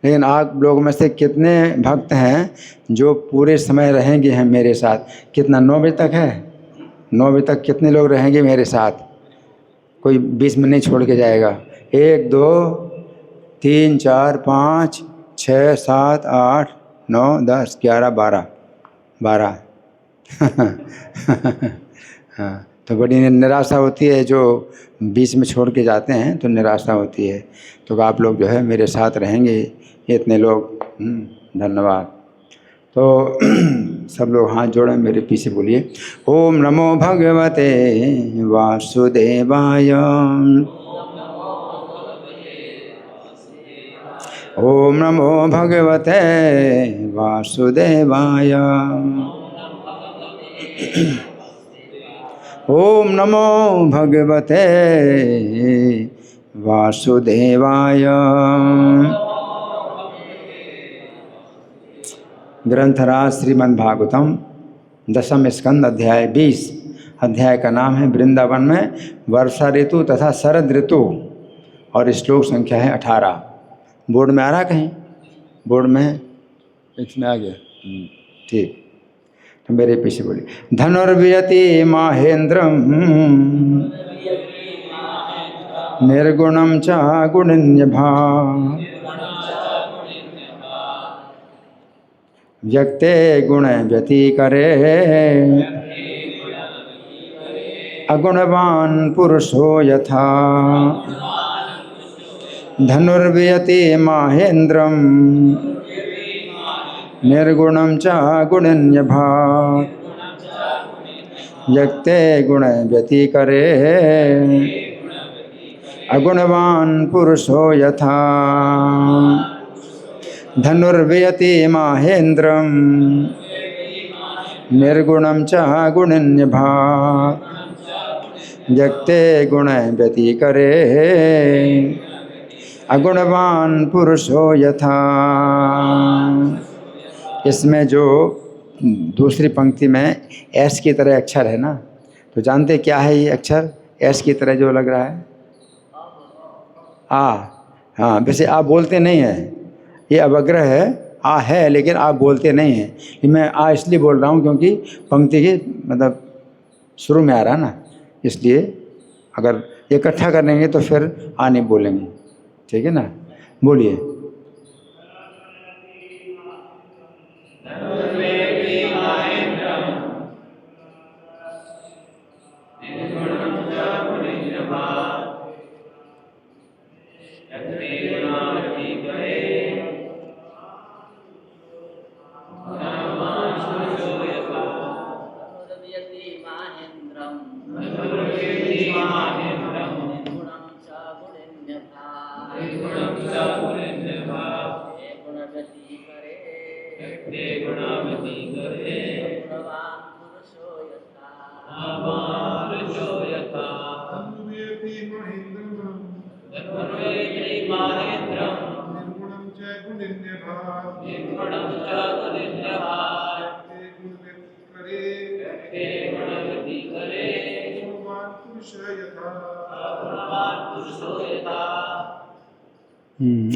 लेकिन आप लोगों में से कितने भक्त हैं जो पूरे समय रहेंगे हैं मेरे साथ? कितना 9 बजे तक है? 9 बजे तक कितने लोग रहेंगे मेरे साथ? कोई 20 मिनट नहीं छोड़ के जाएगा? 1 2 3 4 5 6 7 8 9 10 11 12 हाँ, तो बड़ी निराशा होती है जो बीच में छोड़ के जाते हैं, तो निराशा होती है। तो आप लोग जो है मेरे साथ रहेंगे, इतने लोग। धन्यवाद। तो सब लोग हाथ जोड़े मेरे पीछे बोलिए, ओम नमो भगवते वासुदेवाय। ओम नमो भगवते वासुदेवाय। ओम नमो भगवते वासुदेवाय। ग्रंथराज श्रीमद्भागवतम 10वें स्कंद अध्याय 20। अध्याय का नाम है वृंदावन में वर्षा ऋतु तथा शरद ऋतु, और श्लोक संख्या है 18। बोर्ड में आ रहा कहीं? बोर्ड में इसमें आ गया? ठीक। तो मेरे पीछे बोलिए, धनुर्वियति माहेन्द्रम निर्गुणम च गुणन्यभा व्यक्ते गुण व्यतिकरे अगुणवान पुरुषो यथा। धनुर्वियति माहेन्द्रम निर्गुणम च गुणन्यभा व्यक्ते गुण व्यतिकरे अगुणवान पुरुषो यथा। धनुर्वियति माहेन्द्रम निर्गुणम च गुणन्यभा व्यक्ते गुण व्यतिकरे अगुणवान पुरुषो यथा। इसमें जो दूसरी पंक्ति में एस की तरह अक्षर है ना, तो जानते क्या है ये अक्षर? एस की तरह जो लग रहा है, आ। हाँ, वैसे आप बोलते नहीं हैं, ये अवग्रह है। आ है लेकिन आप बोलते नहीं हैं। मैं आ इसलिए बोल रहा हूँ क्योंकि पंक्ति के मतलब शुरू में आ रहा है ना, इसलिए अगर इकट्ठा करेंगे तो फिर आ नहीं बोलेंगे। ठीक है ना? बोलिए।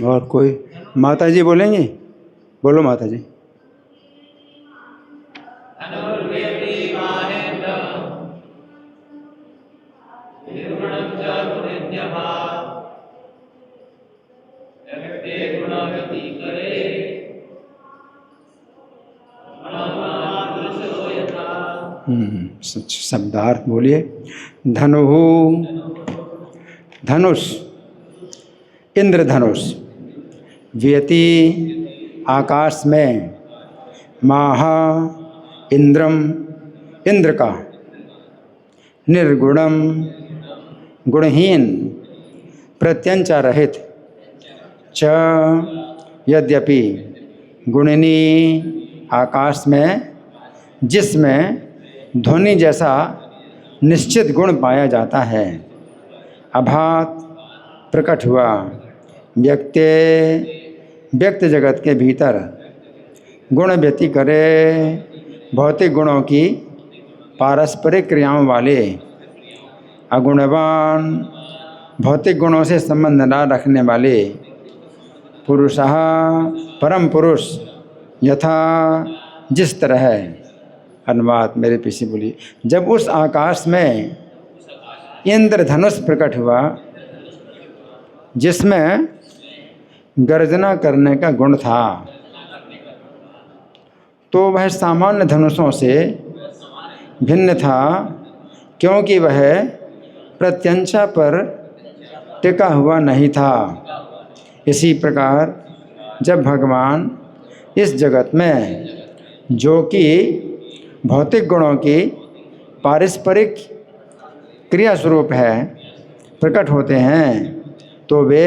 और कोई? माता जी बोलेंगी? बोलो माता जी। शब्दार्थ बोलिए। धनु, धनुष, इंद्रधनुष। व्यति, आकाश में। माहा, इंद्रम, इंद्र का। निर्गुणम, गुणहीन, प्रत्यंचा रहित। च, यद्यपि। गुणिनी, आकाश में जिसमें ध्वनि जैसा निश्चित गुण पाया जाता है। अभात, प्रकट हुआ। व्यक्ते, व्यक्त जगत के भीतर। गुण व्यति करे, भौतिक गुणों की पारस्परिक क्रियाओं वाले। अगुणवान, भौतिक गुणों से संबंध न रखने वाले। पुरुषः परम पुरुष यथा जिस तरह है। अनुवाद मेरे पीछे बोलिए। जब उस आकाश में इंद्रधनुष प्रकट हुआ जिसमें गर्जना करने का गुण था, तो वह सामान्य धनुषों से भिन्न था, क्योंकि वह प्रत्यंचा पर टिका हुआ नहीं था। इसी प्रकार जब भगवान इस जगत में जो कि भौतिक गुणों की पारस्परिक क्रिया स्वरूप है प्रकट होते हैं, तो वे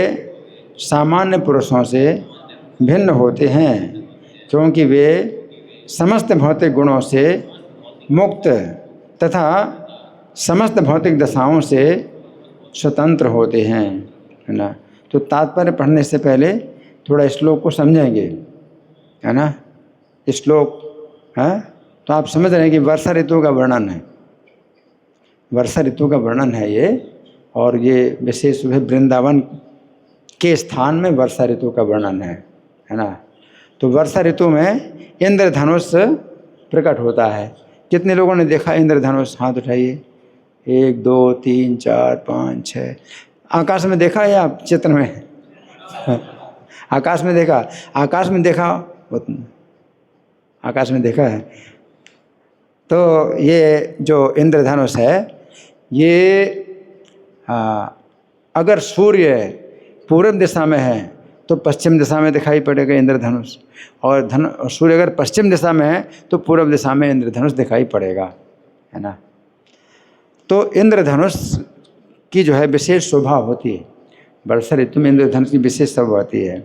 सामान्य पुरुषों से भिन्न होते हैं, क्योंकि वे समस्त भौतिक गुणों से मुक्त तथा समस्त भौतिक दशाओं से स्वतंत्र होते हैं, है ना। तो तात्पर्य पढ़ने से पहले थोड़ा श्लोक को समझेंगे, है ना। श्लोक है तो आप समझ रहे हैं कि वर्षा ऋतु का वर्णन है, वर्षा ऋतु का वर्णन है ये, और ये विशेष रूप से वृंदावन के स्थान में वर्षा ऋतु का वर्णन है ना। तो वर्षा ऋतु में इंद्रधनुष प्रकट होता है। कितने लोगों ने देखा इंद्रधनुष? हाथ उठाइए। 1 2 3 4 5 6। आकाश में देखा या चित्र में? आकाश में देखा? आकाश में देखा, आकाश में देखा है। तो ये जो इंद्रधनुष है ये अगर सूर्य पूर्व दिशा में है तो पश्चिम दिशा में दिखाई पड़ेगा इंद्रधनुष, और सूर्य अगर पश्चिम दिशा में है तो पूर्व दिशा में इंद्रधनुष दिखाई पड़ेगा, है ना। तो इंद्रधनुष की जो है विशेष शोभा होती है, वर्षा ऋतु में इंद्रधनुष की विशेष शोभा होती है।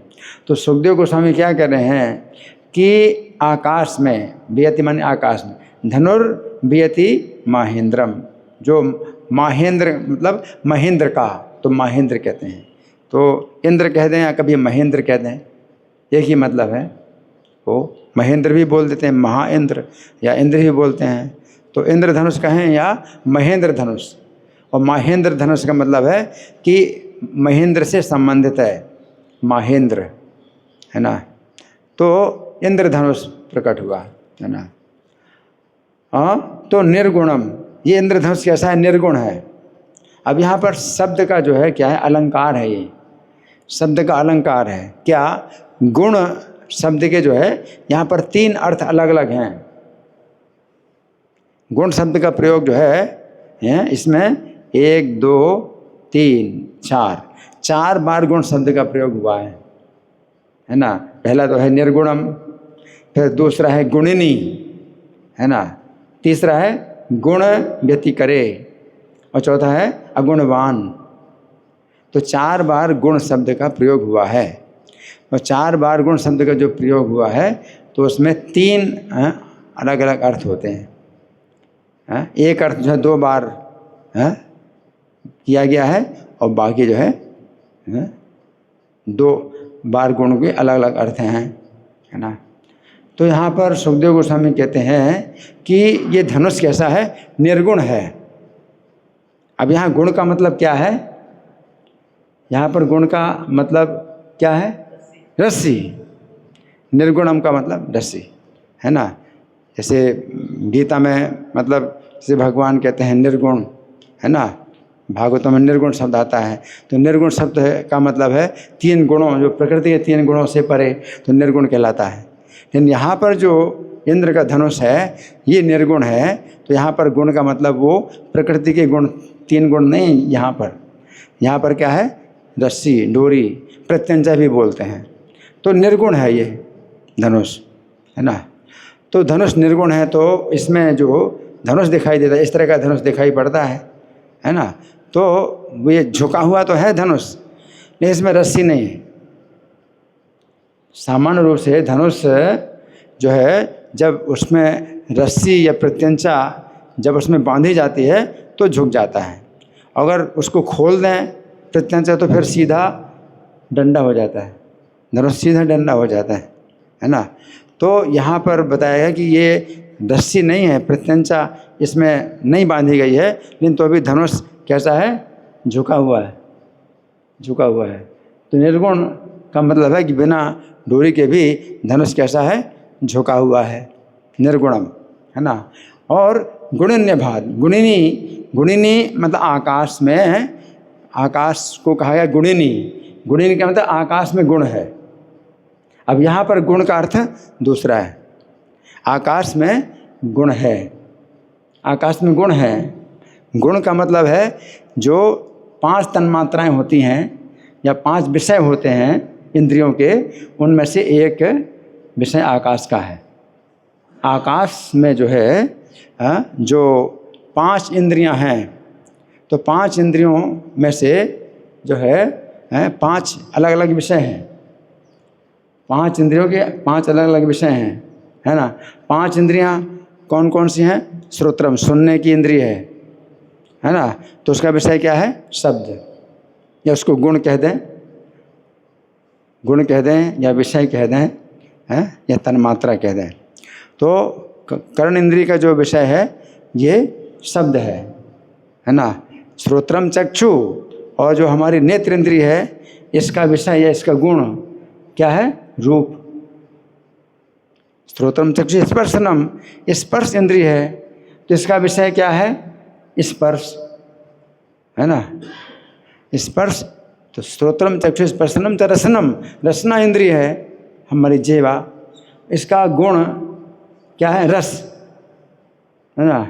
तो सुखदेव गोस्वामी क्या कर रहे हैं कि आकाश में वियति माने आकाश में, धनुर्वियति माहेंद्रम, जो माहेंद्र मतलब महेंद्र का, तो माहेंद्र कहते हैं। तो इंद्र कह दें या कभी महेंद्र कह दें, एक ही मतलब है। वो महेंद्र भी बोल देते हैं, महाइंद्र या इंद्र भी बोलते हैं। तो इंद्रधनुष कहें या महेंद्र धनुष, और महेंद्र धनुष का मतलब है कि महेंद्र से संबंधित है, महेंद्र, है ना। तो इंद्रधनुष प्रकट हुआ, है ना। तो निर्गुणम, ये इंद्रधनुष कैसा है? निर्गुण है। अब यहाँ पर शब्द का जो है क्या है? अलंकार है। ये शब्द का अलंकार है। क्या? गुण शब्द के जो है यहाँ पर 3 अर्थ अलग अलग हैं। गुण शब्द का प्रयोग जो है इसमें 1 2 3 4 बार गुण शब्द का प्रयोग हुआ है ना। पहला तो है निर्गुणम, फिर दूसरा है गुणिनी, है ना, तीसरा है गुण व्यतिकरे, और चौथा है अगुणवान। तो 4 बार गुण शब्द का प्रयोग हुआ है, और 4 बार गुण शब्द का जो प्रयोग हुआ है तो उसमें 3 अलग अलग अर्थ होते हैं। एक अर्थ जो है 2 बार किया गया है, और बाकी जो है 2 बार गुण के अलग अलग अर्थ हैं, है ना। तो यहाँ पर सुखदेव गोस्वामी कहते हैं कि ये धनुष कैसा है? निर्गुण है। अब यहाँ गुण का मतलब क्या है? यहाँ पर गुण का मतलब क्या है? रस्सी। निर्गुणम का मतलब रस्सी, है ना। जैसे गीता में मतलब जैसे भगवान कहते हैं निर्गुण, है ना। भागवतों में निर्गुण शब्द आता है। तो निर्गुण शब्द का मतलब है 3 गुणों, जो प्रकृति के 3 गुणों से परे, तो निर्गुण कहलाता है। लेकिन यहाँ पर जो इंद्र का धनुष है ये निर्गुण है। तो यहाँ पर गुण का मतलब वो प्रकृति के गुण, 3 गुण नहीं। यहाँ पर क्या है? रस्सी, डोरी, प्रत्यंचा भी बोलते हैं। तो निर्गुण है ये धनुष, है ना। तो धनुष निर्गुण है, तो इसमें जो धनुष दिखाई देता है इस तरह का धनुष दिखाई पड़ता है ना। तो ये झुका हुआ तो है धनुष, लेकिन इसमें रस्सी नहीं है। सामान्य रूप से धनुष जो है जब उसमें रस्सी या प्रत्यंचा जब उसमें बांधी जाती है तो झुक जाता है। अगर उसको खोल दें प्रत्यंचा तो फिर सीधा डंडा हो जाता है, धनुष सीधा डंडा हो जाता है ना। तो यहाँ पर बताया गया कि ये रस्सी नहीं है, प्रत्यंचा इसमें नहीं बांधी गई है, लेकिन तो अभी धनुष कैसा है? झुका हुआ है, झुका हुआ है। तो निर्गुण का मतलब है कि बिना डोरी के भी धनुष कैसा है, झुका हुआ है, निर्गुणम, है ना। और गुणिन्य भात, गुणिनी मतलब आकाश में, आकाश को कहा गया गुणिनी। गुणिनी का मतलब आकाश में गुण है। अब यहाँ पर गुण का अर्थ दूसरा है। आकाश में गुण है, आकाश में गुण है। गुण का मतलब है जो 5 तन्मात्राएं होती हैं या 5 विषय होते हैं इंद्रियों के, उनमें से एक विषय आकाश का है। आकाश में जो है जो 5 इंद्रियां हैं, तो 5 इंद्रियों में से जो है 5 अलग अलग विषय हैं। 5 इंद्रियों के 5 अलग अलग विषय हैं, है ना। 5 इंद्रियां कौन कौन सी हैं? श्रोत्रम, सुनने की इंद्रिय है ना, तो उसका विषय क्या है? शब्द, या उसको गुण कह दें, गुण कह दें या विषय कह दें, या तन्मात्रा कह दें। तो कर्ण इंद्रिय का जो विषय है ये शब्द है ना। श्रोत्रम चक्षु, और जो हमारी नेत्र इंद्रिय है इसका विषय या इसका गुण क्या है? रूप। श्रोत्रम चक्षु स्पर्शनम, स्पर्श इंद्रिय है, तो इसका विषय क्या है? स्पर्श, है ना। स्पर्श, तो श्रोत्रम चक्षु स्पर्शनम तो रसनम, रसना इंद्रिय है हमारी जीवा, इसका गुण क्या है? रस, है ना।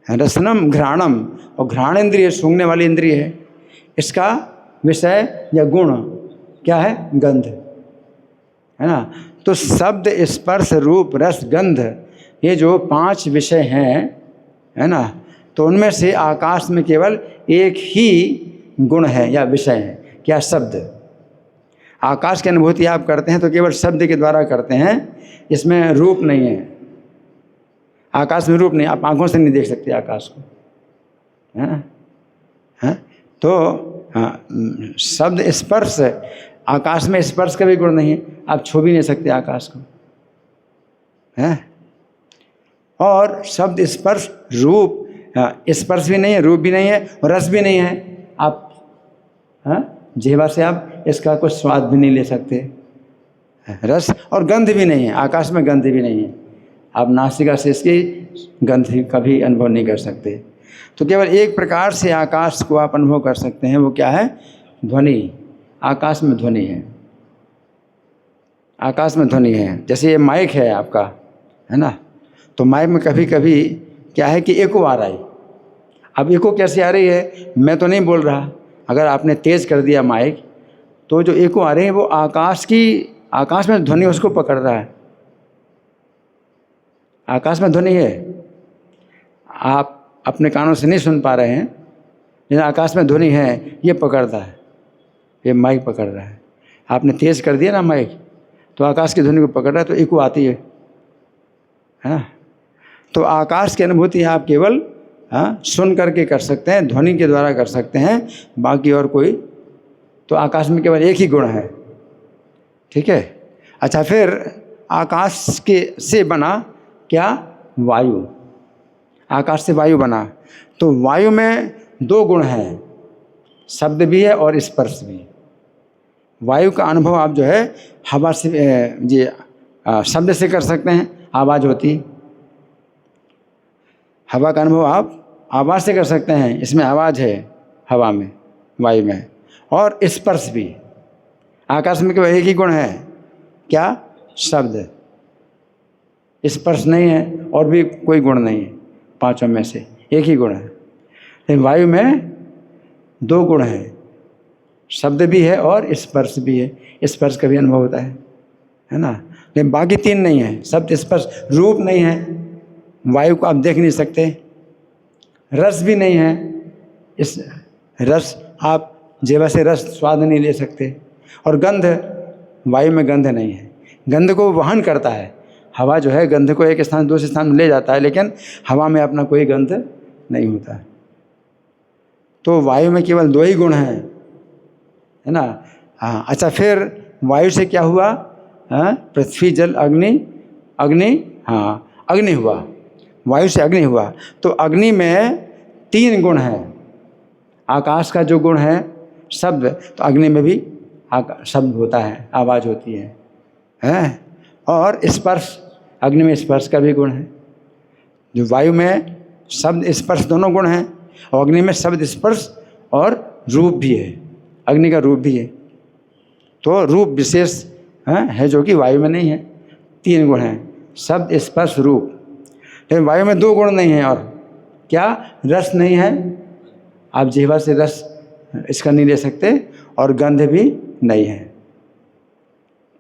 रसनम घ्राणम, और घ्राण इंद्रिय सूंघने वाली इंद्रिय है, इसका विषय या गुण क्या है? गंध, है ना। तो शब्द, स्पर्श, रूप, रस, गंध, ये जो 5 विषय हैं, है ना, तो उनमें से आकाश में केवल एक ही गुण है या विषय है, क्या? शब्द। आकाश की अनुभूति आप करते हैं तो केवल शब्द के द्वारा करते हैं, इसमें रूप नहीं है। आकाश में रूप नहीं, आप आंखों से नहीं देख सकते आकाश को, है ना। तो शब्द, स्पर्श, आकाश में स्पर्श का भी गुण नहीं है, आप छू भी नहीं सकते आकाश को, है। और शब्द, स्पर्श, रूप, स्पर्श भी नहीं है, रूप भी नहीं है, और रस भी नहीं है। आप जिह्वा से आप इसका कुछ स्वाद भी नहीं ले सकते, रस, और गंध भी नहीं है, आकाश में गंध भी नहीं है, आप नासिका से इसकी गंध का भी अनुभव नहीं कर सकते। तो केवल एक प्रकार से आकाश को आप अनुभव कर सकते हैं, वो क्या है? ध्वनि। आकाश में ध्वनि है, आकाश में ध्वनि है। जैसे ये माइक है आपका, है ना, तो माइक में कभी कभी क्या है कि एको आ रहा है। अब एको कैसे आ रही है? मैं तो नहीं बोल रहा, अगर आपने तेज़ कर दिया माइक तो जो एको आ रही है वो आकाश में ध्वनि उसको पकड़ रहा है। आकाश में ध्वनि है, आप अपने कानों से नहीं सुन पा रहे हैं, लेकिन आकाश में ध्वनि है, ये पकड़ता है, ये माइक पकड़ रहा है। आपने तेज़ कर दिया ना माइक, तो आकाश की ध्वनि को पकड़ रहा है, तो एको आती है ना। तो आकाश की अनुभूति आप केवल सुन करके कर सकते हैं, ध्वनि के द्वारा कर सकते हैं, बाकी और कोई, तो आकाश में केवल एक ही गुण है, ठीक है। अच्छा, फिर आकाश के से बना क्या? वायु। आकाश से वायु बना, तो वायु में 2 गुण हैं, शब्द भी है और स्पर्श भी। वायु का अनुभव आप जो है हवा से, ये शब्द से कर सकते हैं, आवाज़ होती। हवा का अनुभव आप आवाज़ से कर सकते हैं, इसमें आवाज़ है हवा में, वायु में। और स्पर्श भी। आकाश में केवल एक ही गुण है, क्या? शब्द। स्पर्श नहीं है और भी कोई गुण नहीं है, 5 में से एक ही गुण है। लेकिन वायु में 2 गुण हैं, शब्द भी है और स्पर्श भी है। स्पर्श का भी अनुभव होता है ना। लेकिन बाकी 3 नहीं है, शब्द, स्पर्श, रूप नहीं है, वायु को आप देख नहीं सकते। रस भी नहीं है, इस रस आप जीवा से रस स्वाद नहीं ले सकते। और गंध, वायु में गंध नहीं है, गंध को वहन करता है। हवा जो है गंध को एक स्थान से दूसरे स्थान में ले जाता है, लेकिन हवा में अपना कोई गंध नहीं होता है। तो वायु में केवल 2 ही गुण हैं, है ना। हाँ, अच्छा, फिर वायु से क्या हुआ? पृथ्वी, जल, अग्नि, हाँ, अग्नि हुआ। वायु से अग्नि हुआ, तो अग्नि में 3 गुण हैं। आकाश का जो गुण है शब्द, तो अग्नि में भी शब्द होता है, आवाज़ होती है? और स्पर्श, अग्नि में स्पर्श का भी गुण है। जो वायु में शब्द स्पर्श दोनों गुण हैं, और अग्नि में शब्द स्पर्श और रूप भी है, अग्नि का रूप भी है। तो रूप विशेष है जो कि वायु में नहीं है। 3 गुण हैं, शब्द स्पर्श रूप। लेकिन वायु में 2 गुण नहीं है, और क्या? रस नहीं है, आप जिह्वा से रस इसका नहीं ले सकते, और गंध भी नहीं है।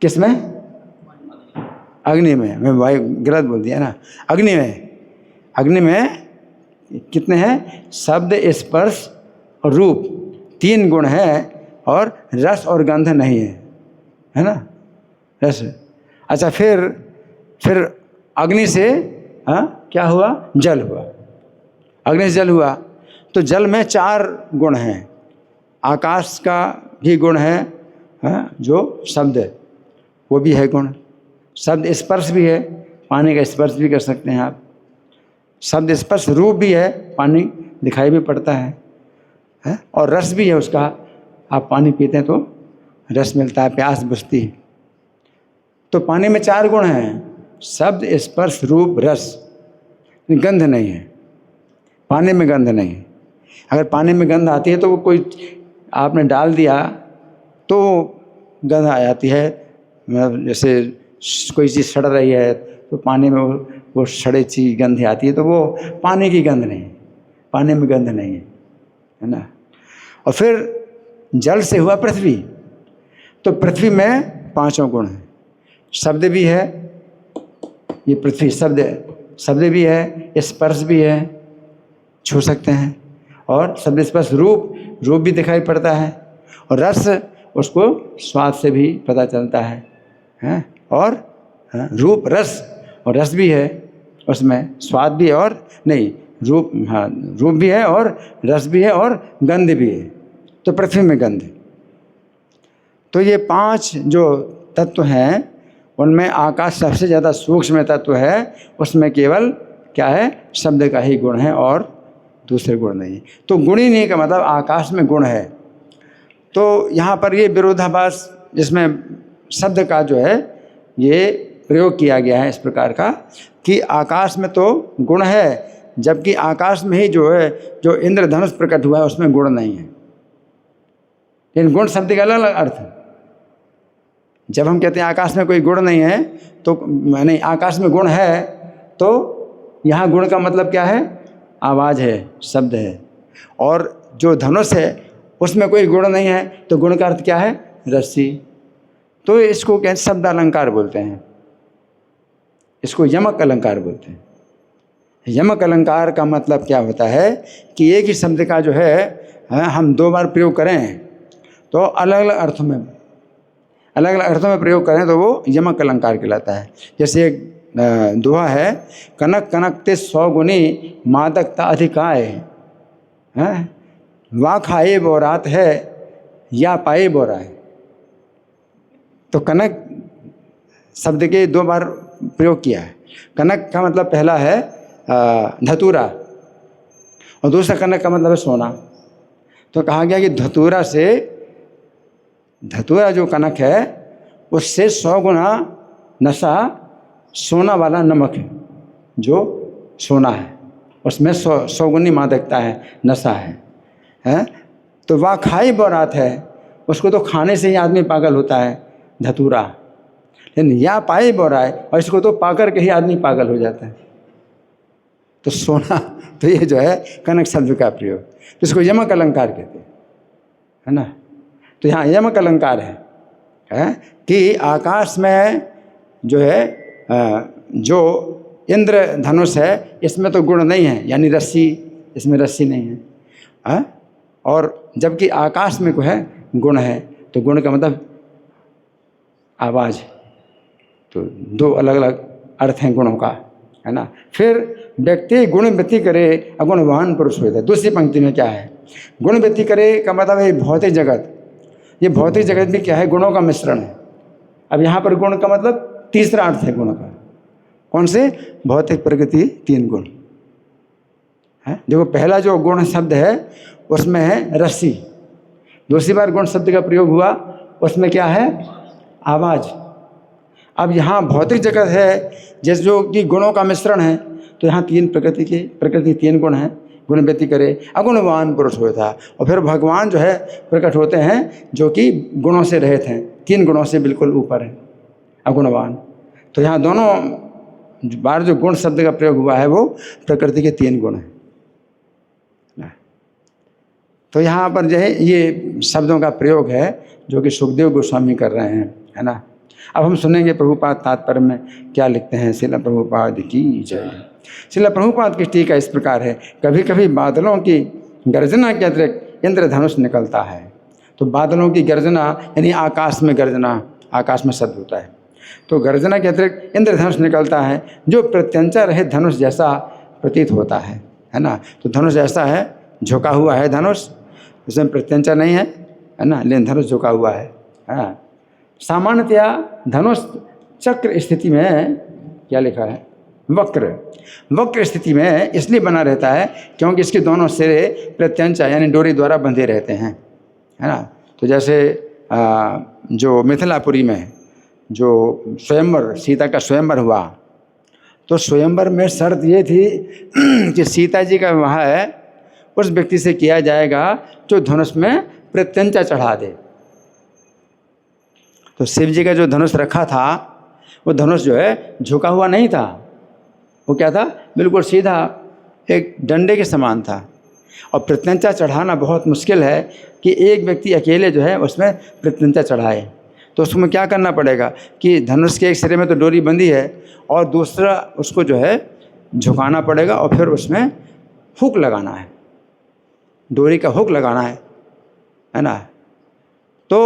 किसमें? अग्नि में। मैं वायु गलत बोल दिया ना। अग्नि में कितने हैं? शब्द स्पर्श और रूप, 3 गुण है, और रस और गंध नहीं है ना? रस। अच्छा, फिर अग्नि से क्या हुआ? जल हुआ। अग्नि से जल हुआ, तो जल में 4 गुण हैं। आकाश का भी गुण है, जो शब्द है वो भी है गुण। शब्द स्पर्श भी है, पानी का स्पर्श भी कर सकते हैं आप। शब्द स्पर्श रूप भी है, पानी दिखाई भी पड़ता है? और रस भी है उसका, आप पानी पीते हैं तो रस मिलता है, प्यास बुझती है। तो पानी में 4 गुण हैं, शब्द स्पर्श रूप रस। गंध नहीं है, पानी में गंध नहीं है। अगर पानी में गंध आती है तो वो कोई आपने डाल दिया तो गंध आ जाती है। जैसे कोई चीज़ सड़ रही है तो पानी में वो सड़े चीज गंध आती है, तो वो पानी की गंध नहीं है, पानी में गंध नहीं है ना? और फिर जल से हुआ पृथ्वी, तो पृथ्वी में 5 गुण हैं। शब्द भी है, ये पृथ्वी शब्द भी है, स्पर्श भी है, छू सकते हैं, और शब्द स्पर्श रूप भी दिखाई पड़ता है, और रस उसको स्वाद से भी पता चलता है? और रूप रस, और रस भी है उसमें, स्वाद भी है, और नहीं रूप, रूप भी है और रस भी है और गंध भी है। तो पृथ्वी में गंध। तो ये 5 जो तत्व हैं उनमें आकाश सबसे ज़्यादा सूक्ष्म तत्व है, उसमें केवल क्या है? शब्द का ही गुण है और दूसरे गुण नहीं। तो गुण ही नहीं का मतलब आकाश में गुण है। तो यहाँ पर ये विरोधाभास जिसमें शब्द का जो है ये प्रयोग किया गया है इस प्रकार का कि आकाश में तो गुण है, जबकि आकाश में ही जो है, जो इंद्रधनुष प्रकट हुआ है उसमें गुण नहीं है। लेकिन गुण शब्द का अलग अलग अर्थ है। जब हम कहते हैं आकाश में कोई गुण नहीं है, तो नहीं, आकाश में गुण है, तो यहाँ गुण का मतलब क्या है? आवाज़ है, शब्द है। और जो धनुष है उसमें कोई गुण नहीं है, तो गुण का अर्थ क्या है? रस्सी। तो इसको क्या शब्द अलंकार बोलते हैं, इसको यमक अलंकार बोलते हैं। यमक अलंकार का मतलब क्या होता है कि एक ही शब्द का जो है हम 2 बार प्रयोग करें तो अलग अलग अर्थों में प्रयोग करें तो वो यमक अलंकार कहलाता है। जैसे एक दोहा है, कनक कनक ते 100 गुनी मादकता अधिकाय, वा खाए वो रात है या पाए वो राय। तो कनक शब्द के 2 बार प्रयोग किया है। कनक का मतलब पहला है धतूरा, और दूसरा कनक का मतलब है सोना। तो कहा गया कि धतूरा जो कनक है उससे 100 गुना नशा सोना वाला नमक है, जो सोना है उसमें 100 गुनी मादकता है, नशा है? तो वह खाई बोरात है, उसको तो खाने से ही आदमी पागल होता है, धतूरा। लेकिन या पाई बोरा है, और इसको तो पाकर के ही आदमी पागल हो जाता है। तो सोना, तो ये जो है कनक शब्द का प्रयोग, तो इसको यमक अलंकार कहते हैं, है ना? तो यहाँ यमक अलंकार है कि आकाश में जो है जो इंद्र धनुष है इसमें तो गुण नहीं है, यानी रस्सी, इसमें रस्सी नहीं है, और जबकि आकाश में को है गुण है, तो गुण का मतलब आवाज़। तो 2 अलग अलग अर्थ हैं गुणों का, है ना? फिर व्यक्ति गुण व्यक्ति करे अगुणवान पुरुष होता है। दूसरी पंक्ति में क्या है? गुण व्यक्ति करे का मतलब है भौतिक जगत। ये भौतिक जगत भी क्या है? गुणों का मिश्रण है। अब यहाँ पर गुण का मतलब तीसरा अर्थ है गुण का। कौन से? भौतिक प्रकृति 3 गुण है। देखो पहला जो गुण शब्द है उसमें है रस्सी, दूसरी बार गुण शब्द का प्रयोग हुआ उसमें क्या है? आवाज़। अब यहाँ भौतिक जगत है जैसे जो कि गुणों का मिश्रण है, तो यहाँ तीन प्रकृति तीन गुण हैं। गुण व्यक्ति करे अगुणवान पुरुष होता है। और फिर भगवान जो है प्रकट होते हैं जो कि गुणों से रहित हैं, तीन गुणों से बिल्कुल ऊपर हैं, अगुणवान। तो यहाँ दोनों बार जो गुण शब्द का प्रयोग हुआ है वो प्रकृति के तीन गुण हैं। तो यहाँ पर जो है ये शब्दों का प्रयोग है जो कि सुखदेव गोस्वामी कर रहे हैं, है ना। अब हम सुनेंगे प्रभुपाद तात्पर्य में क्या लिखते हैं। श्रील प्रभुपाद की जय। श्रील प्रभुपाद की टीका इस प्रकार है। कभी कभी बादलों की गर्जना के अतिरिक्त इंद्रधनुष निकलता है। तो बादलों की गर्जना यानी आकाश में गर्जना, आकाश में शब्द होता है, तो गर्जना के अतिरिक्त इंद्रधनुष निकलता है जो प्रत्यंचा रहित धनुष जैसा प्रतीत होता है ना। तो धनुष ऐसा है, झुका हुआ है धनुष, इसमें प्रत्यंचा नहीं है ना, लेकिन धनुष झुका हुआ है। हाँ, सामान्यतया धनुष चक्र स्थिति में क्या लिखा है? वक्र स्थिति में इसलिए बना रहता है क्योंकि इसके दोनों सिरे प्रत्यंचा यानी डोरी द्वारा बंधे रहते हैं, है ना। तो जैसे जो मिथिलापुरी में जो स्वयंवर, सीता का स्वयंवर हुआ, तो स्वयंवर में शर्त ये थी कि सीता जी का विवाह है उस व्यक्ति से किया जाएगा जो धनुष में प्रत्यंचा चढ़ा दे। तो शिव जी का जो धनुष रखा था वो धनुष जो है झुका हुआ नहीं था, वो क्या था? बिल्कुल सीधा एक डंडे के समान था। और प्रत्यंचा चढ़ाना बहुत मुश्किल है कि एक व्यक्ति अकेले जो है उसमें प्रत्यंचा चढ़ाए। तो उसमें क्या करना पड़ेगा कि धनुष के एक सिरे में तो डोरी बंधी है और दूसरा उसको जो है झुकाना पड़ेगा और फिर उसमें हुक लगाना है, डोरी का हुक लगाना है ना। तो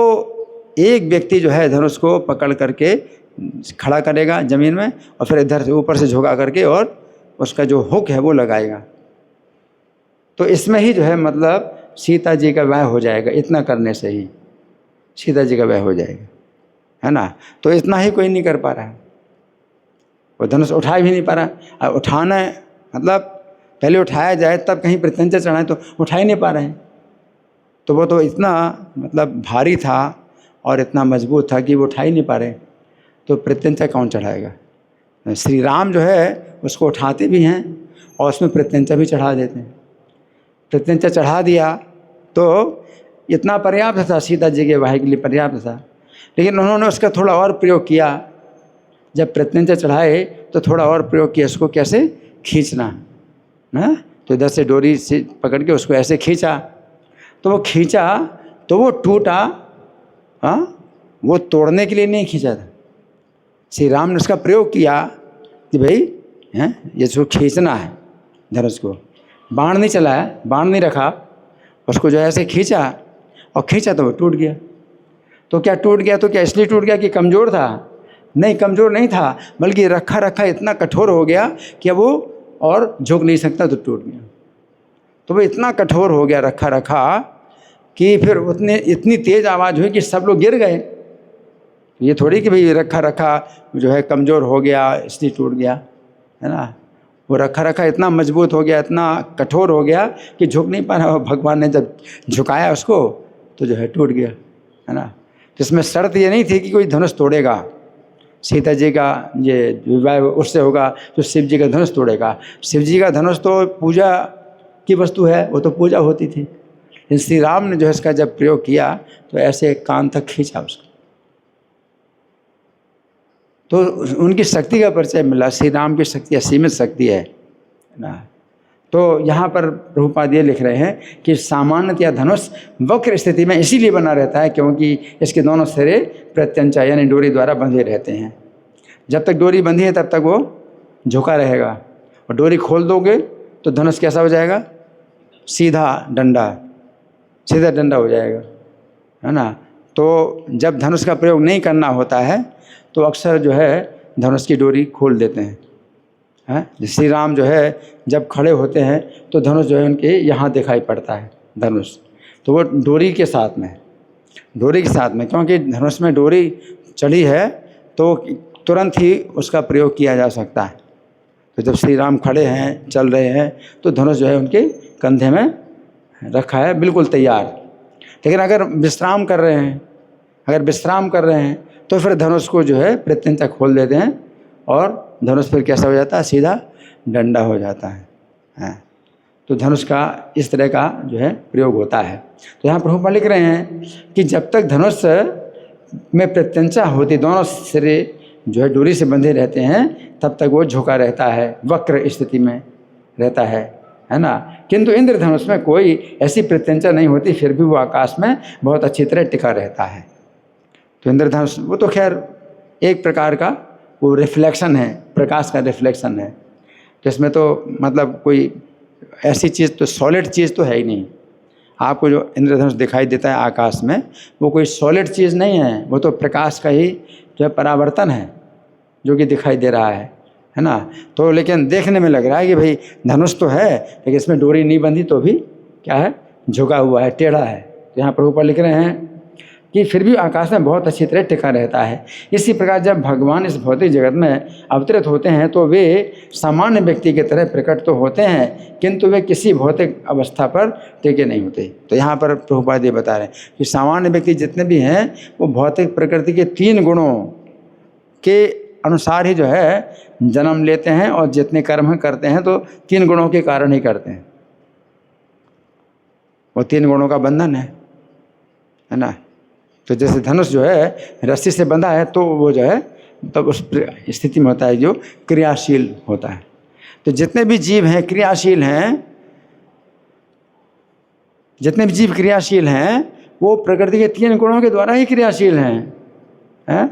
एक व्यक्ति जो है धनुष को पकड़ करके खड़ा करेगा ज़मीन में और फिर इधर से ऊपर से झुका करके और उसका जो हुक है वो लगाएगा। तो इसमें ही जो है मतलब सीता जी का विवाह हो जाएगा। इतना करने से ही सीता जी का विवाह हो जाएगा, है ना। तो इतना ही कोई नहीं कर पा रहा है, वो धनुष उठा भी नहीं पा रहा। उठाना है मतलब पहले उठाया जाए तब कहीं प्रत्यंचा चढ़ाए, तो उठा ही नहीं पा रहे हैं। तो वो तो इतना मतलब भारी था और इतना मजबूत था कि वो उठा ही नहीं पा रहे। तो प्रत्यंचा कौन चढ़ाएगा? श्री राम जो है उसको उठाते भी हैं और उसमें प्रत्यंचा भी चढ़ा देते हैं। प्रत्यंचा चढ़ा दिया तो इतना पर्याप्त था, सीता जी के विवाह के लिए पर्याप्त था। लेकिन उन्होंने उसका थोड़ा और प्रयोग किया। जब प्रत्यंचा चढ़ाए तो थोड़ा और प्रयोग किया, उसको कैसे खींचना ना। तो इधर से डोरी से पकड़ के उसको ऐसे खींचा, तो वो खींचा तो वो टूटा। हाँ, वो तोड़ने के लिए नहीं खींचा था। श्री राम ने उसका प्रयोग किया कि भाई ये जो खींचना है धनुष को, बाण नहीं चलाया, बाण नहीं रखा, उसको जो ऐसे खींचा और खींचा तो वो टूट गया। तो क्या टूट गया? तो क्या इसलिए टूट गया कि कमज़ोर था? नहीं, कमज़ोर नहीं था, बल्कि रखा रखा इतना कठोर हो गया कि वो और झुक नहीं सकता, तो टूट गया। तो वो इतना कठोर हो गया रखा रखा कि फिर इतनी तेज़ आवाज़ हुई कि सब लोग गिर गए। ये थोड़ी कि भाई रखा रखा जो है कमज़ोर हो गया इसलिए टूट गया, है ना। वो रखा रखा इतना मजबूत हो गया, इतना कठोर हो गया कि झुक नहीं पा रहा। भगवान ने जब झुकाया उसको तो जो है टूट गया, है ना। तो इसमें शर्त ये नहीं थी कि कोई धनुष तोड़ेगा। सीता जी का ये विवाह उससे होगा जो शिव जी का धनुष तोड़ेगा। शिव जी का धनुष तो पूजा की वस्तु है, वो तो पूजा होती थी। लेकिन श्री राम ने जो है इसका जब प्रयोग किया तो ऐसे कान तक खींचा उसको, तो उनकी शक्ति का परिचय मिला। श्री राम की शक्ति असीमित शक्ति है ना। तो यहाँ पर प्रभुपाद ये लिख रहे हैं कि सामान्यतया धनुष वक्र स्थिति में इसीलिए बना रहता है क्योंकि इसके दोनों सिरे प्रत्यंचा यानी डोरी द्वारा बंधे रहते हैं। जब तक डोरी बंधी है तब तक वो झुका रहेगा, और डोरी खोल दोगे तो धनुष कैसा हो जाएगा? सीधा डंडा हो जाएगा, है ना। तो जब धनुष का प्रयोग नहीं करना होता है तो अक्सर जो है धनुष की डोरी खोल देते हैं। श्री राम जो है जब खड़े होते हैं तो धनुष जो है उनके यहाँ दिखाई पड़ता है धनुष, तो वो डोरी के साथ में क्योंकि धनुष में डोरी चढ़ी है तो तुरंत ही उसका प्रयोग किया जा सकता है। तो जब श्री राम खड़े हैं, चल रहे हैं, तो धनुष जो है उनके कंधे में रखा है बिल्कुल तैयार। लेकिन अगर विश्राम कर रहे हैं, अगर विश्राम कर रहे हैं तो फिर धनुष को जो है प्रत्यंता खोल देते हैं और धनुष फिर कैसा हो जाता है, सीधा डंडा हो जाता है। हाँ। तो धनुष का इस तरह का जो है प्रयोग होता है। तो यहाँ प्रभुपाद लिख रहे हैं कि जब तक धनुष में प्रत्यंचा होती, दोनों सिरे जो है डोरी से बंधे रहते हैं, तब तक वो झुका रहता है, वक्र स्थिति में रहता है ना। किंतु इंद्रधनुष में कोई ऐसी प्रत्यंचा नहीं होती, फिर भी वो आकाश में बहुत अच्छी तरह टिका रहता है। तो इंद्रधनुष वो तो खैर एक प्रकार का वो रिफ्लेक्शन है, प्रकाश का रिफ्लेक्शन है। तो इसमें तो मतलब कोई ऐसी चीज़ तो सॉलिड चीज़ तो है ही नहीं। आपको जो इंद्रधनुष दिखाई देता है आकाश में, वो कोई सॉलिड चीज़ नहीं है, वो तो प्रकाश का ही जो है परावर्तन है जो कि दिखाई दे रहा है ना। तो लेकिन देखने में लग रहा है कि भाई धनुष तो है, लेकिन इसमें डोरी नहीं बंधी तो भी क्या है, झुका हुआ है, टेढ़ा है। तो यहाँ प्रभुपाद लिख रहे हैं कि फिर भी आकाश में बहुत अच्छी तरह टिका रहता है। इसी प्रकार जब भगवान इस भौतिक जगत में अवतरित होते हैं तो वे सामान्य व्यक्ति की तरह प्रकट तो होते हैं, किंतु वे किसी भौतिक अवस्था पर टिके नहीं होते। तो यहाँ पर प्रभुपाद ये बता रहे हैं कि सामान्य व्यक्ति जितने भी हैं वो भौतिक प्रकृति के 3 गुणों के अनुसार ही जो है जन्म लेते हैं, और जितने कर्म करते हैं तो 3 गुणों के कारण ही करते हैं। वो 3 गुणों का बंधन है ना। तो जैसे धनुष जो है रस्सी से बंधा है तो वो जो है तब उस स्थिति में होता है जो क्रियाशील होता है। तो जितने भी जीव हैं क्रियाशील हैं, जितने भी जीव क्रियाशील हैं वो प्रकृति के 3 गुणों के द्वारा ही क्रियाशील हैं।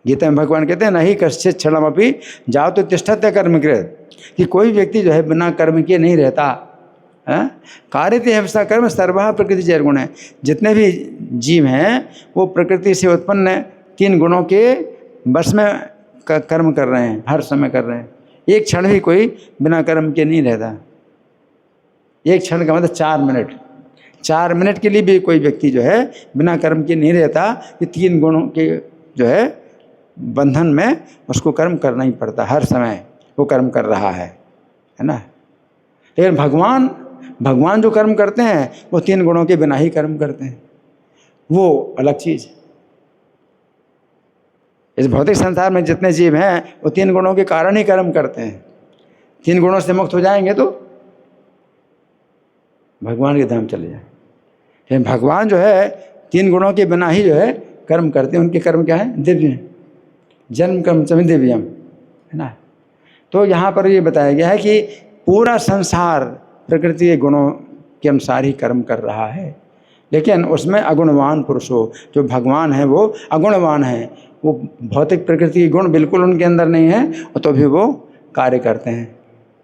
गीता में भगवान कहते हैं नहीं कश्चित क्षणमपि जाओ तो तिष्ठत्य कर्मकृत, कि कोई व्यक्ति जो है बिना कर्म के नहीं रहता। कार्यते हंसा कर्म सर्वः प्रकृति जैर गुण है। जितने भी जीव हैं वो प्रकृति से उत्पन्न 3 गुणों के बस में कर्म कर रहे हैं, हर समय कर रहे हैं। एक क्षण भी कोई बिना कर्म के नहीं रहता। एक क्षण का मतलब 4 मिनट, 4 मिनट के लिए भी कोई व्यक्ति जो है बिना कर्म के नहीं रहता। ये 3 गुणों के जो है बंधन में उसको कर्म करना ही पड़ता, हर समय वो कर्म कर रहा है ना। लेकिन भगवान जो कर्म करते हैं वो 3 गुणों के बिना ही कर्म करते हैं, वो अलग चीज़। इस भौतिक संसार में जितने जीव हैं वो 3 गुणों के कारण ही कर्म करते हैं। 3 गुणों से मुक्त हो जाएंगे तो भगवान के धाम चले जाए। लेकिन भगवान जो है 3 गुणों के बिना ही जो है कर्म करते हैं। उनके कर्म क्या है, दिव्य, जन्म कर्म च दिव्यम, है ना। तो यहाँ पर ये बताया गया है कि पूरा संसार प्रकृति के गुणों के अनुसार ही कर्म कर रहा है, लेकिन उसमें अगुणवान पुरुष हो, जो भगवान है वो अगुणवान है। वो भौतिक प्रकृति के गुण बिल्कुल उनके अंदर नहीं है, और तो भी वो कार्य करते हैं,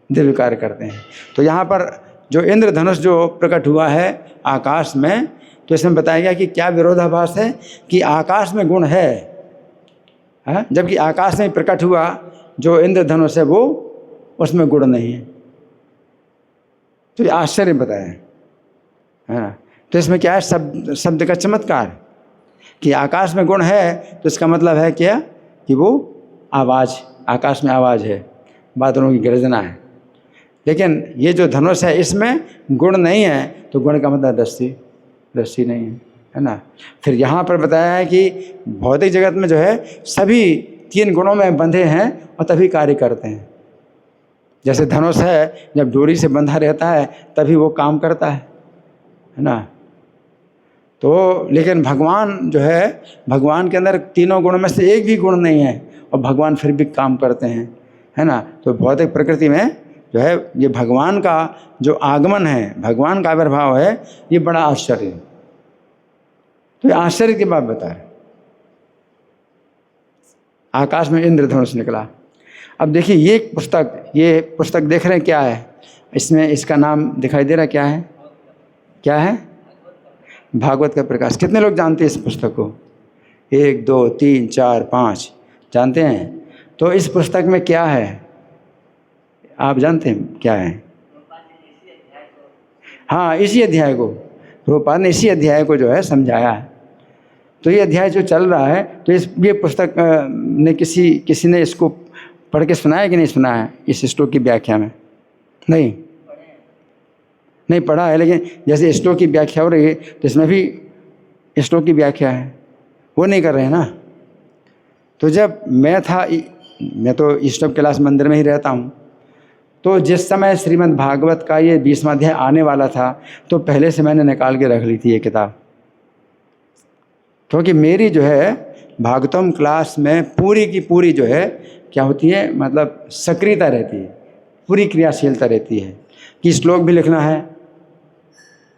दिव्य कार्य करते हैं। तो यहाँ पर जो इंद्रधनुष जो प्रकट हुआ है आकाश में, तो इसमें बताया गया कि क्या विरोधाभास है कि आकाश में गुण है, जबकि आकाश में प्रकट हुआ जो इंद्रधनुष है वो उसमें गुण नहीं है। तो ये आश्चर्य बताया है। तो इसमें क्या है, शब्द का चमत्कार, कि आकाश में गुण है तो इसका मतलब है क्या कि वो आवाज़, आकाश में आवाज़ है, बादलों की गर्जना है। लेकिन ये जो धनुष है इसमें गुण नहीं है, तो गुण का मतलब रस्सी नहीं है ना। फिर यहाँ पर बताया है कि भौतिक जगत में जो है सभी 3 गुणों में बंधे हैं और तभी कार्य करते हैं। जैसे धनुष है जब डोरी से बंधा रहता है तभी वो काम करता है ना। तो लेकिन भगवान जो है, भगवान के अंदर 3 गुणों में से एक भी गुण नहीं है और भगवान फिर भी काम करते हैं, है ना। तो भौतिक प्रकृति में जो है ये भगवान का जो आगमन है, भगवान का आविर्भाव है, ये बड़ा आश्चर्य है। तो ये आश्चर्य की बात बता रहे। आकाश में इंद्रधनुष निकला। अब देखिए ये पुस्तक देख रहे हैं क्या है, इसमें इसका नाम दिखाई दे रहा है, क्या है भागवत का प्रकाश। कितने लोग जानते हैं इस पुस्तक को? 1 2 3 4 5 जानते हैं। तो इस पुस्तक में क्या है आप जानते हैं क्या है? हाँ, इसी अध्याय को प्रभुपाद ने इसी अध्याय को जो है समझाया है। तो ये अध्याय जो चल रहा है, तो ये पुस्तक ने किसी ने इसको पढ़ के सुनाया कि नहीं सुनाया? इस श्लोक की व्याख्या में नहीं पढ़ा है, लेकिन जैसे श्लोक की व्याख्या हो रही है तो इसमें भी श्लोक की व्याख्या है। वो नहीं कर रहे हैं ना। तो जब मैं तो ईस्टर्न कैलाश मंदिर में ही रहता हूँ, तो जिस समय श्रीमद् भागवत का ये 20वां अध्याय आने वाला था तो पहले से मैंने निकाल के रख ली थी ये किताब, क्योंकि मेरी जो है भागवतम क्लास में पूरी की पूरी जो है क्या होती है, मतलब सक्रियता रहती है, पूरी क्रियाशीलता रहती है कि श्लोक भी लिखना है,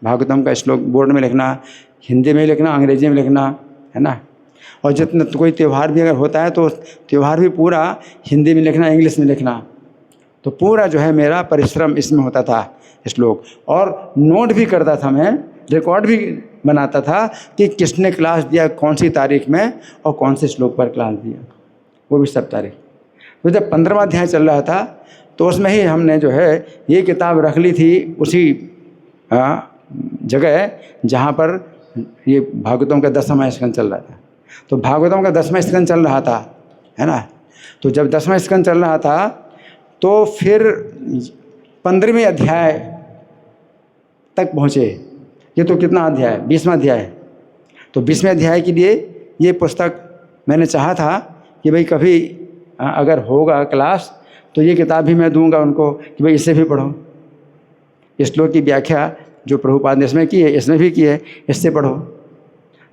भागवतम का श्लोक बोर्ड में लिखना, हिंदी में लिखना, अंग्रेजी में लिखना, है ना। और जितना कोई त्यौहार भी अगर होता है तो त्यौहार भी पूरा हिंदी में लिखना, इंग्लिश में लिखना। तो पूरा जो है मेरा परिश्रम इसमें होता था श्लोक, और नोट भी करता था मैं, रिकॉर्ड भी बनाता था कि किसने क्लास दिया, कौन सी तारीख में और कौन से श्लोक पर क्लास दिया, वो भी सब तारीख। तो जब 15वां अध्याय चल रहा था तो उसमें ही हमने जो है ये किताब रख ली थी उसी जगह जहाँ पर ये भागवतम का 10वां स्कंद चल रहा था। तो भागवतम का 10वां स्कंद चल रहा था, है ना। तो जब 10वां स्कंद चल रहा था तो फिर 15वें अध्याय तक पहुँचे। ये तो कितना अध्याय, 20वां अध्याय। तो 20वें अध्याय के लिए ये पुस्तक मैंने चाहा था कि भाई कभी अगर होगा क्लास तो ये किताब भी मैं दूंगा उनको कि भाई इसे भी पढ़ो, इस श्लोक की व्याख्या जो प्रभुपाद ने इसमें की है, इसमें भी की है, इससे पढ़ो।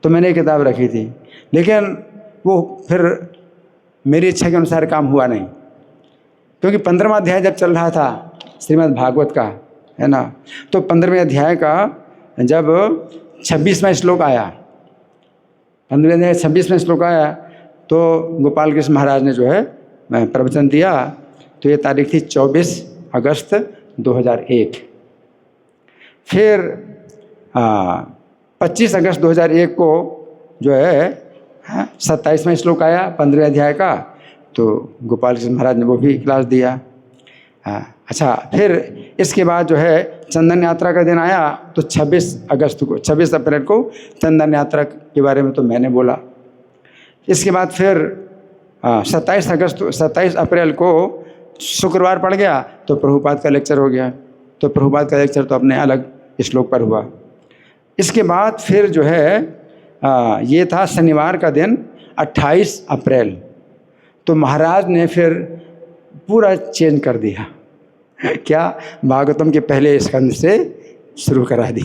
तो मैंने ये किताब रखी थी, लेकिन वो फिर मेरी इच्छा के अनुसार काम हुआ नहीं, क्योंकि 15वां अध्याय जब चल रहा था श्रीमद् भागवत का, है ना, तो 15वें अध्याय का जब 26वां श्लोक आया, 15वें अध्याय 26वां श्लोक आया, तो गोपाल कृष्ण महाराज ने जो है प्रवचन दिया। तो ये तारीख थी 24 अगस्त 2001। फिर 25 अगस्त 2001 को जो है 27वां श्लोक आया 15वें अध्याय का, तो गोपाल कृष्ण महाराज ने वो भी क्लास दिया। अच्छा, फिर इसके बाद जो है चंदन यात्रा का दिन आया, तो 26 अप्रैल को चंदन यात्रा के बारे में तो मैंने बोला। इसके बाद फिर 27 अप्रैल को शुक्रवार पड़ गया तो प्रभुपाद का लेक्चर हो गया। तो प्रभुपाद का लेक्चर तो अपने अलग श्लोक पर हुआ। इसके बाद फिर जो है ये था शनिवार का दिन 28 अप्रैल, तो महाराज ने फिर पूरा चेंज कर दिया। क्या, भागवतम के पहले स्कंद से शुरू करा दी।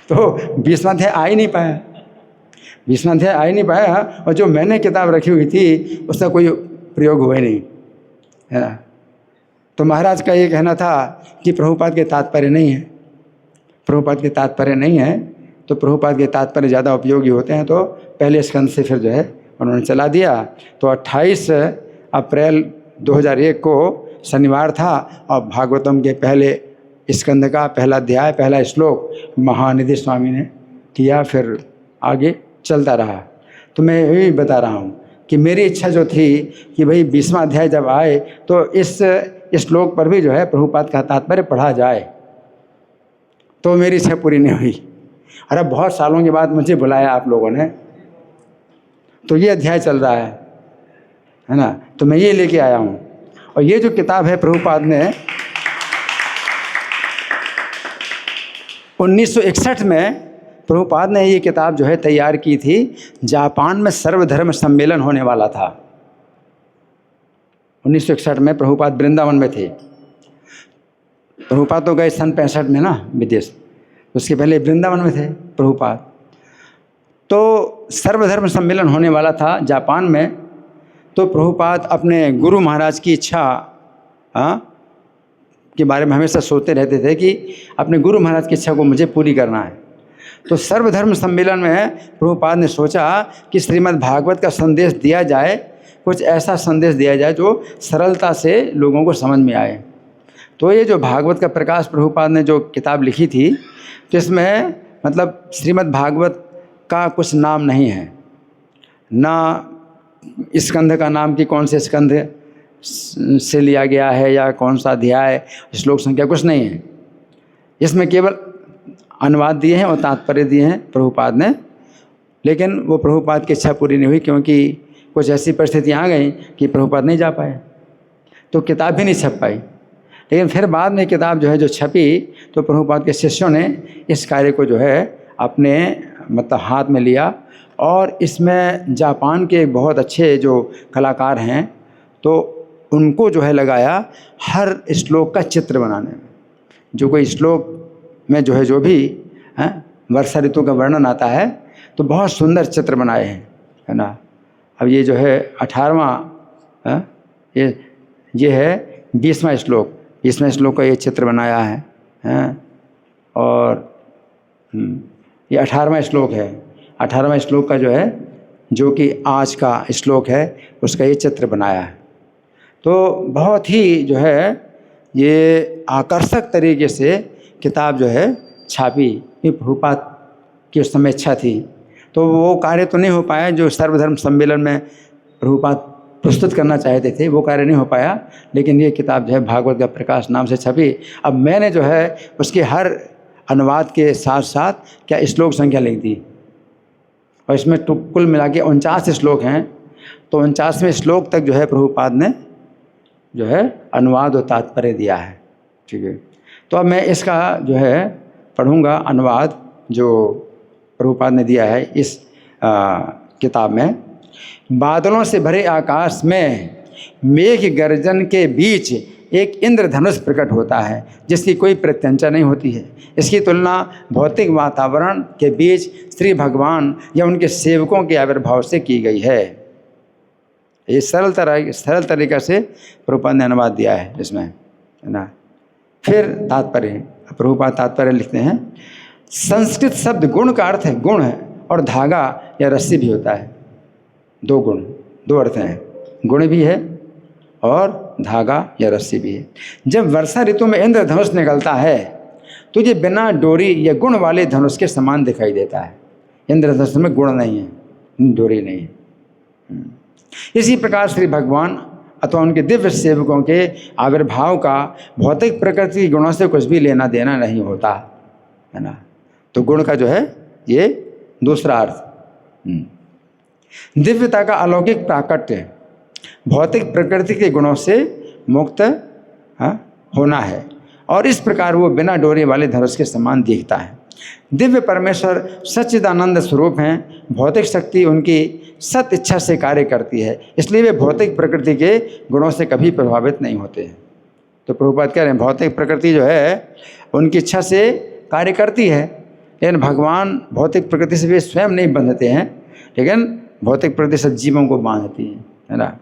तो 20वां अध्याय आ ही नहीं पाया, 20वां अध्याय आ ही नहीं पाया, और जो मैंने किताब रखी हुई थी उसका कोई प्रयोग हुआ ही नहीं, है ना। तो महाराज का ये कहना था कि प्रभुपाद के तात्पर्य नहीं है, प्रभुपाद के तात्पर्य नहीं है, तो प्रभुपाद के तात्पर्य ज़्यादा उपयोगी होते हैं। तो पहले स्कंद से फिर जो है उन्होंने चला दिया। तो 28 अप्रैल 2001 को शनिवार था, और भागवतम के पहले स्कंद का पहला अध्याय, पहला श्लोक महानिधि स्वामी ने किया, फिर आगे चलता रहा। तो मैं यही बता रहा हूँ कि मेरी इच्छा जो थी कि भाई 20वां अध्याय जब आए तो इस श्लोक पर भी जो है प्रभुपाद का तात्पर्य पढ़ा जाए, तो मेरी इच्छा पूरी नहीं हुई। और अब बहुत सालों के बाद मुझे बुलाया आप लोगों ने, तो ये अध्याय चल रहा है ना, तो मैं ये लेके आया हूँ। और ये जो किताब है प्रभुपाद ने 1961 में प्रभुपाद ने ये किताब जो है तैयार की थी। जापान में सर्वधर्म सम्मेलन होने वाला था 1961 में। प्रभुपाद वृंदावन में थे। प्रभुपाद तो गए सन 65 में ना विदेश, उसके पहले वृंदावन में थे प्रभुपाद। तो सर्वधर्म सम्मेलन होने वाला था जापान में। तो प्रभुपाद अपने गुरु महाराज की इच्छा के बारे में हमेशा सोचते रहते थे कि अपने गुरु महाराज की इच्छा को मुझे पूरी करना है। तो सर्वधर्म सम्मेलन में प्रभुपाद ने सोचा कि श्रीमद् भागवत का संदेश दिया जाए, कुछ ऐसा संदेश दिया जाए जो सरलता से लोगों को समझ में आए। तो ये जो भागवत का प्रकाश प्रभुपाद ने जो किताब लिखी थी, तो इसमें मतलब श्रीमद् भागवत का कुछ नाम नहीं है, ना स्कंध का नाम कि कौन से स्कंध से लिया गया है या कौन सा अध्याय, श्लोक संख्या, कुछ नहीं है। इसमें केवल अनुवाद दिए हैं और तात्पर्य दिए हैं प्रभुपाद ने। लेकिन वो प्रभुपाद की इच्छा पूरी नहीं हुई, क्योंकि कुछ ऐसी परिस्थितियाँ आ गई कि प्रभुपाद नहीं जा पाए, तो किताब भी नहीं छप पाई। लेकिन फिर बाद में किताब जो है जो छपी, तो प्रभुपाद के शिष्यों ने इस कार्य को जो है अपने मतलब हाथ में लिया, और इसमें जापान के बहुत अच्छे जो कलाकार हैं तो उनको जो है लगाया हर श्लोक का चित्र बनाने में। जो कोई श्लोक में जो है जो भी वर्षा ऋतु का वर्णन आता है तो बहुत सुंदर चित्र बनाए हैं, है ना। अब ये जो है 18वां ये है 20वां श्लोक, 20वें श्लोक का ये चित्र बनाया है और ये 18वां श्लोक है। 18वां श्लोक का जो है जो कि आज का श्लोक है उसका ये चित्र बनाया है। तो बहुत ही जो है ये आकर्षक तरीके से किताब जो है छापी। ये प्रभुपाद की उस समय इच्छा थी, तो वो कार्य तो नहीं हो पाया जो सर्वधर्म सम्मेलन में प्रभुपाद प्रस्तुत करना चाहते थे, वो कार्य नहीं हो पाया। लेकिन ये किताब जो है भागवत का प्रकाश नाम से छपी। अब मैंने जो है उसके हर अनुवाद के साथ साथ क्या श्लोक संख्या लिख दी, और इसमें कुल मिला के 49 श्लोक हैं। तो 49वें श्लोक तक जो है प्रभुपाद ने जो है अनुवाद और तात्पर्य दिया है। ठीक है, तो अब मैं इसका जो है पढ़ूंगा अनुवाद जो प्रभुपाद ने दिया है इस किताब में। बादलों से भरे आकाश में मेघ गर्जन के बीच एक इंद्रधनुष प्रकट होता है जिसकी कोई प्रत्यंचा नहीं होती है। इसकी तुलना भौतिक वातावरण के बीच श्री भगवान या उनके सेवकों के आविर्भाव से की गई है। ये सरल तरीक़ा से प्रभुपाद ने अनुवाद दिया है इसमें, है ना। फिर तात्पर्य, प्रभुपाद तात्पर्य लिखते हैं। संस्कृत शब्द गुण का अर्थ है गुण है, और धागा या रस्सी भी होता है। दो गुण, दो अर्थ हैं, गुण भी है और धागा या रस्सी भी है। जब वर्षा ऋतु में इंद्रधनुष निकलता है तो ये बिना डोरी या गुण वाले धनुष के समान दिखाई देता है। इंद्रधनुष में गुण नहीं है, डोरी नहीं है। इसी प्रकार श्री भगवान अथवा उनके दिव्य सेवकों के आविर्भाव का भौतिक प्रकृति के गुणों से कुछ भी लेना देना नहीं होता, है ना। तो गुण का जो है ये दूसरा अर्थ। दिव्यता का अलौकिक प्राकट्य भौतिक प्रकृति के गुणों से मुक्त होना है, और इस प्रकार वो बिना डोरी वाले धनुष के समान दिखता है। दिव्य परमेश्वर सच्चिदानंद स्वरूप हैं। भौतिक शक्ति उनकी सत इच्छा से कार्य करती है, इसलिए वे भौतिक प्रकृति के गुणों से कभी प्रभावित नहीं होते हैं। तो प्रभुपाद कह रहे हैं भौतिक प्रकृति जो है उनकी इच्छा से कार्य करती है, लेकिन भगवान भौतिक प्रकृति से वे स्वयं नहीं बंधते हैं, लेकिन भौतिक प्रकृति सब जीवों को बांधती है ना।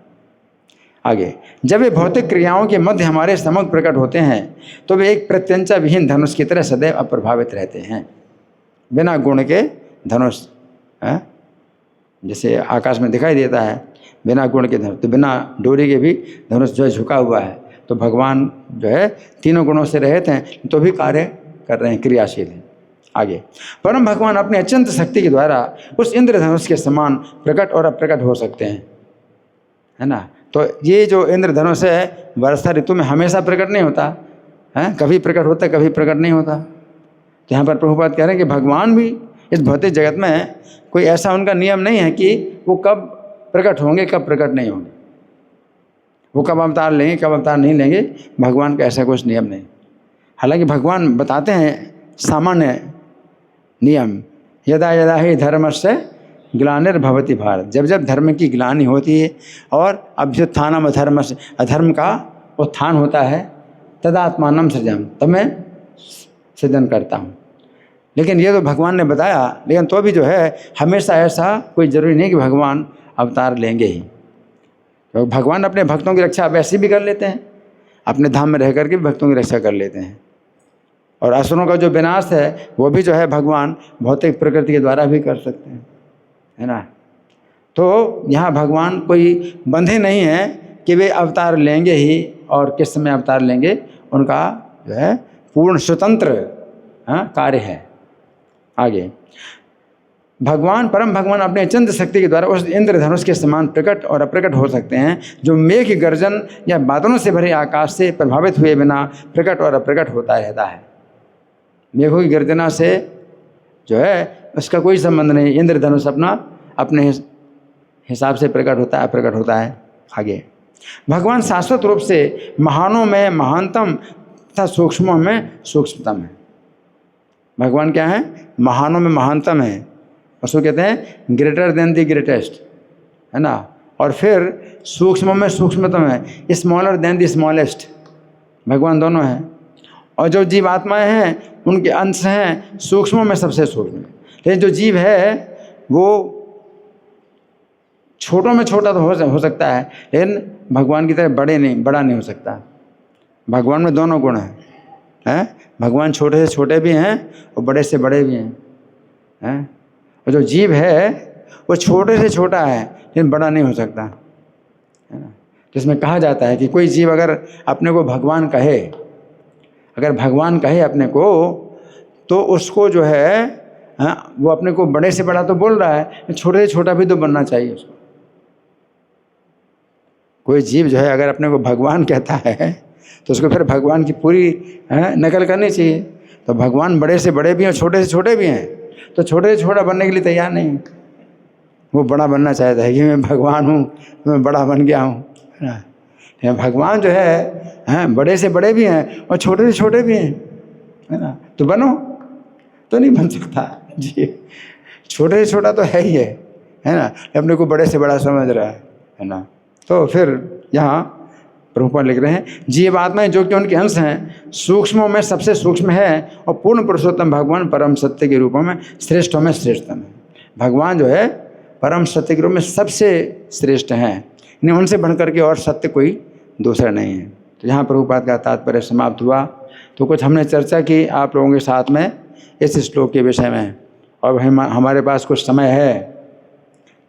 आगे, जब वे भौतिक क्रियाओं के मध्य हमारे समक्ष प्रकट होते हैं तो वे एक प्रत्यंचा विहीन धनुष की तरह सदैव अप्रभावित रहते हैं। बिना गुण के धनुष जैसे आकाश में दिखाई देता है, बिना गुण के धनुष, तो बिना डोरी के भी धनुष जो है झुका हुआ है। तो भगवान जो है तीनों गुणों से रहित हैं तो भी कार्य कर रहे हैं, क्रियाशील हैं। आगे, परम भगवान अपने अत्यंत शक्ति के द्वारा उस इंद्रधनुष के समान प्रकट और अप्रकट हो सकते हैं, है ना। तो ये जो इंद्रधनुष है वर्षा ऋतु में हमेशा प्रकट नहीं होता है, कभी प्रकट होता है कभी प्रकट नहीं होता। तो यहाँ पर प्रभुपाद कह रहे हैं कि भगवान भी इस भौतिक जगत में कोई ऐसा उनका नियम नहीं है कि वो कब प्रकट होंगे कब प्रकट नहीं होंगे, वो कब अवतार लेंगे कब अवतार नहीं लेंगे। भगवान का ऐसा कुछ नियम नहीं। हालांकि भगवान बताते हैं सामान्य नियम, यदा यदा ही धर्मस्य ग्लानिर्भवति भारत, जब जब धर्म की ग्लानि होती है और अभ्युत्थानम अधर्म से अधर्म का उत्थान होता है, तदात्मानम सृजम, तब मैं सृजन करता हूँ। लेकिन ये तो भगवान ने बताया, लेकिन तो भी जो है हमेशा ऐसा कोई ज़रूरी नहीं कि भगवान अवतार लेंगे ही। तो भगवान अपने भक्तों की रक्षा वैसे भी कर लेते हैं, अपने धाम में रह करके भी भक्तों की रक्षा कर लेते हैं। और असुरों का जो विनाश है वो भी जो है भगवान भौतिक प्रकृति के द्वारा भी कर सकते हैं, है ना। तो यहाँ भगवान कोई बंधे नहीं हैं कि वे अवतार लेंगे ही और किस समय अवतार लेंगे, उनका जो है पूर्ण स्वतंत्र कार्य है। आगे, भगवान परम भगवान अपने अत्यंत शक्ति के द्वारा उस इंद्रधनुष के समान प्रकट और अप्रकट हो सकते हैं जो मेघ गर्जन या बादलों से भरे आकाश से प्रभावित हुए बिना प्रकट और अप्रकट होता रहता है। मेघों की गर्जना से जो है उसका कोई संबंध नहीं, इंद्रधनुष अपने हिसाब से प्रकट होता है अप्रकट होता है। आगे, भगवान शाश्वत रूप से महानों में महानतम तथा सूक्ष्मों में सूक्ष्मतम है। भगवान क्या है? महानों में महानतम है उसको कहते हैं ग्रेटर देन द ग्रेटेस्ट, है ना। और फिर सूक्ष्म में सूक्ष्मतम है, स्मॉलर देन द स्मॉलेस्ट, भगवान दोनों हैं। और जो जीव आत्माएँ हैं उनके अंश हैं सूक्ष्म में सबसे सूक्ष्म। लेकिन जो जीव है वो छोटों में छोटा तो हो सकता है, लेकिन भगवान की तरह बड़ा नहीं हो सकता। भगवान में दोनों गुण हैं। भगवान छोटे से छोटे भी हैं और बड़े से बड़े भी हैं। और जो जीव है वो छोटे से छोटा है लेकिन बड़ा नहीं हो सकता, है ना। जिसमें कहा जाता है कि कोई जीव अगर अपने को भगवान कहे, अगर भगवान कहे अपने को, तो उसको जो है वो अपने को बड़े से बड़ा तो बोल रहा है, छोटे से छोटा भी तो बनना चाहिए उसको। कोई जीव जो है अगर अपने को भगवान कहता है तो उसको फिर भगवान की पूरी नकल करनी चाहिए। तो भगवान बड़े से बड़े भी हैं, छोटे से छोटे भी हैं, तो छोटे से छोटा बनने के लिए तैयार नहीं, वो बड़ा बनना चाहता है कि मैं भगवान हूँ, मैं बड़ा बन गया हूँ, है ना। भगवान जो है बड़े से बड़े भी हैं और छोटे से छोटे भी हैं, है ना। तो बनो, तो नहीं बन सकता जी। छोटे से छोटा तो है ही है ना, अपने को बड़े से बड़ा समझ रहा है ना। तो फिर यहाँ प्रभुपाद लिख रहे हैं, जीव आत्माएं जो कि उनके अंश हैं सूक्ष्मों में सबसे सूक्ष्म है और पूर्ण पुरुषोत्तम भगवान परम सत्य के रूपों में श्रेष्ठों में श्रेष्ठतम है। भगवान जो है परम सत्य के रूप में सबसे श्रेष्ठ हैं, इन्हें उनसे बढ़कर के और सत्य कोई दूसरा नहीं है। तो यहाँ प्रभुपाद का तात्पर्य समाप्त हुआ। तो कुछ हमने चर्चा की आप लोगों के साथ में इस श्लोक के विषय में। और हमारे पास कुछ समय है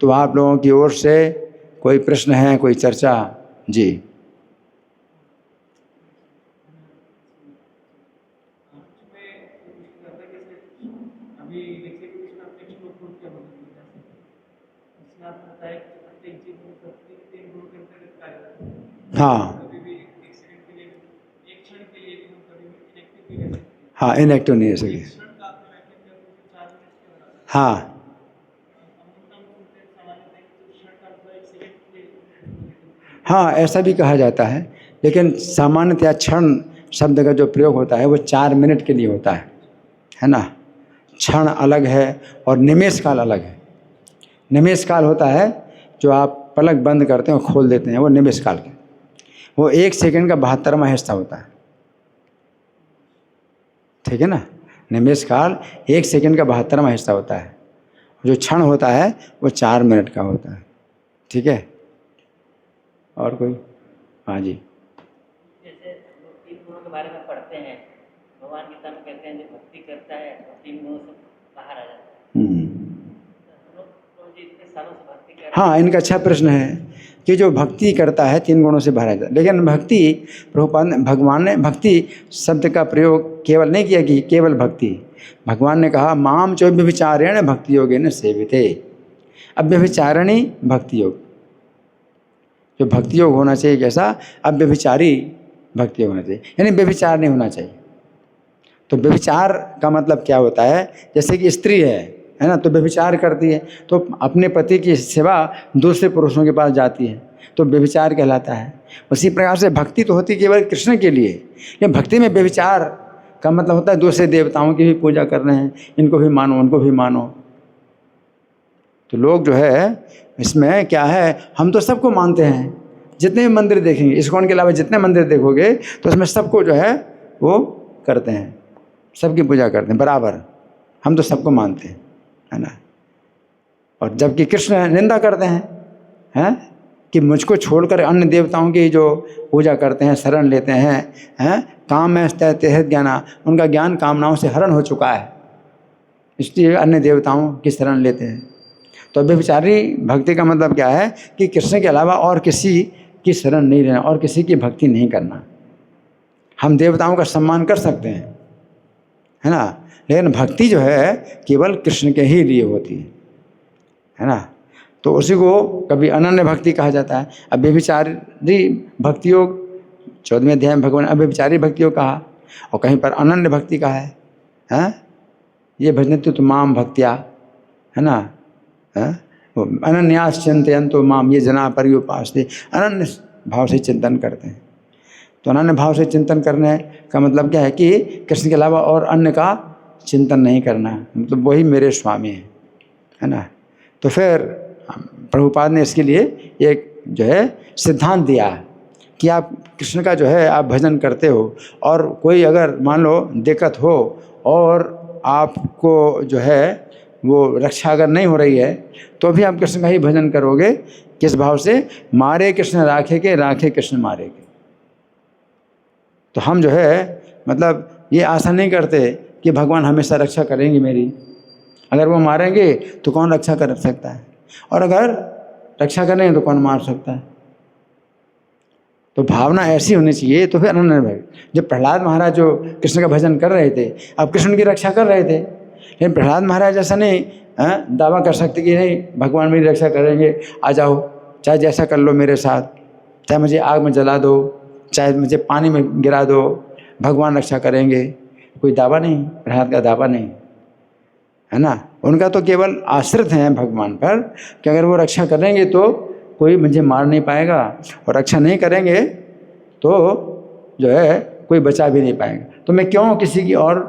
तो आप लोगों की ओर से कोई प्रश्न है, कोई चर्चा? जी। हाँ हाँ, इनएक्टिव नहीं हो सके। हाँ हाँ, ऐसा भी कहा जाता है, लेकिन सामान्यतया क्षण शब्द का जो प्रयोग होता है वो 4 मिनट के लिए होता है ना। क्षण अलग है और निमेष काल अलग है। निमेष काल होता है जो आप पलक बंद करते हैं और खोल देते हैं, वो निमेष काल के, वो 1 सेकंड का 72वां हिस्सा होता है, ठीक है ना। निमेष काल 1 सेकंड का 72वां हिस्सा होता है। जो क्षण होता है वो 4 मिनट का होता है, ठीक है। और कोई? हाँ जी। जैसे लोग 3 गुणों के बारे में पढ़ते हैं, भगवान गीता में कहते हैं जो भक्ति करता है वो 3 गुणों से बाहर आ जाता है। हाँ, इनका अच्छा प्रश्न है कि जो भक्ति करता है 3 गुणों से बाहर आ जाता है। लेकिन भक्ति, प्रभुपाद भगवान ने भक्ति शब्द का प्रयोग केवल नहीं किया कि केवल भक्ति। भगवान ने कहा माम चो व्यभिचारेण भक्ति योगेन सेविते। अब व्यभिचारणी भक्ति योग, जो भक्ति योग होना चाहिए कैसा? अब व्यभिचारी भक्ति योग होना चाहिए, यानी व्यभिचार नहीं होना चाहिए। तो व्यभिचार का मतलब क्या होता है? जैसे कि स्त्री है ना, तो व्यभिचार करती है, तो अपने पति की सेवा दूसरे पुरुषों के पास जाती है, तो व्यभिचार कहलाता है। उसी प्रकार से भक्ति तो होती केवल कृष्ण के लिए, लेकिन भक्ति में व्यभिचार का मतलब होता है दूसरे देवताओं की भी पूजा कर रहे हैं, इनको भी मानो उनको भी मानो। तो लोग जो है इसमें क्या है, हम तो सबको मानते हैं, जितने भी मंदिर देखेंगे, इस्कॉन के अलावा जितने मंदिर देखोगे तो उसमें सबको जो है वो करते हैं, सबकी पूजा करते हैं बराबर, हम तो सबको मानते हैं, है ना। और जबकि कृष्ण निंदा करते हैं कि मुझको छोड़कर अन्य देवताओं की जो पूजा करते हैं, शरण लेते हैं, काम में तेहत ज्ञाना, उनका ज्ञान कामनाओं से हरण हो चुका है, इसलिए अन्य देवताओं की शरण लेते हैं। तो व्यभिचारी भक्ति का मतलब क्या है कि कृष्ण के अलावा और किसी की शरण नहीं लेना और किसी की भक्ति नहीं करना। हम देवताओं का सम्मान कर सकते हैं, है ना, लेकिन भक्ति जो है केवल कृष्ण के ही लिए होती है ना। तो उसी को कभी अनन्य भक्ति कहा जाता है। अब व्यभिचारी भक्ति योग 14वें अध्याय में भगवान अव्यभिचारी भक्ति योग कहा, और कहीं पर अनन्य भक्ति कहा है। ये भजनते तो माम भक्त्या, है ना, अनन्यास चिंतयन्तो माम ये जना पर्युपासते, अनन्य भाव से चिंतन करते हैं। तो अनन्य भाव से चिंतन करने का मतलब क्या है कि कृष्ण के अलावा और अन्य का चिंतन नहीं करना, मतलब वही मेरे स्वामी हैं, है ना। तो फिर प्रभुपाद ने इसके लिए एक जो है सिद्धांत दिया कि आप कृष्ण का जो है आप भजन करते हो और कोई अगर मान लो दिक्कत हो और आपको जो है वो रक्षा अगर नहीं हो रही है तो भी आप कृष्ण का ही भजन करोगे। किस भाव से? मारे कृष्ण राखे के, राखे कृष्ण मारे के। तो हम जो है मतलब ये आशा नहीं करते कि भगवान हमेशा रक्षा करेंगे मेरी। अगर वो मारेंगे तो कौन रक्षा कर सकता है, और अगर रक्षा करेंगे तो कौन मार सकता है। तो भावना ऐसी होनी चाहिए। तो फिर अनन्य भाव, जब प्रहलाद महाराज जो कृष्ण का भजन कर रहे थे, अब कृष्ण की रक्षा कर रहे थे, लेकिन प्रहलाद महाराज ऐसा नहीं दावा कर सकते कि नहीं भगवान मेरी रक्षा करेंगे, आ जाओ, चाहे जैसा कर लो मेरे साथ, चाहे मुझे आग में जला दो, चाहे मुझे पानी में गिरा दो, भगवान रक्षा करेंगे। कोई दावा नहीं, प्रहलाद का दावा नहीं, है ना। उनका तो केवल आश्रित हैं भगवान पर कि अगर वो रक्षा करेंगे तो कोई मुझे मार नहीं पाएगा, और रक्षा नहीं करेंगे तो जो है कोई बचा भी नहीं पाएगा। तो मैं क्यों किसी की और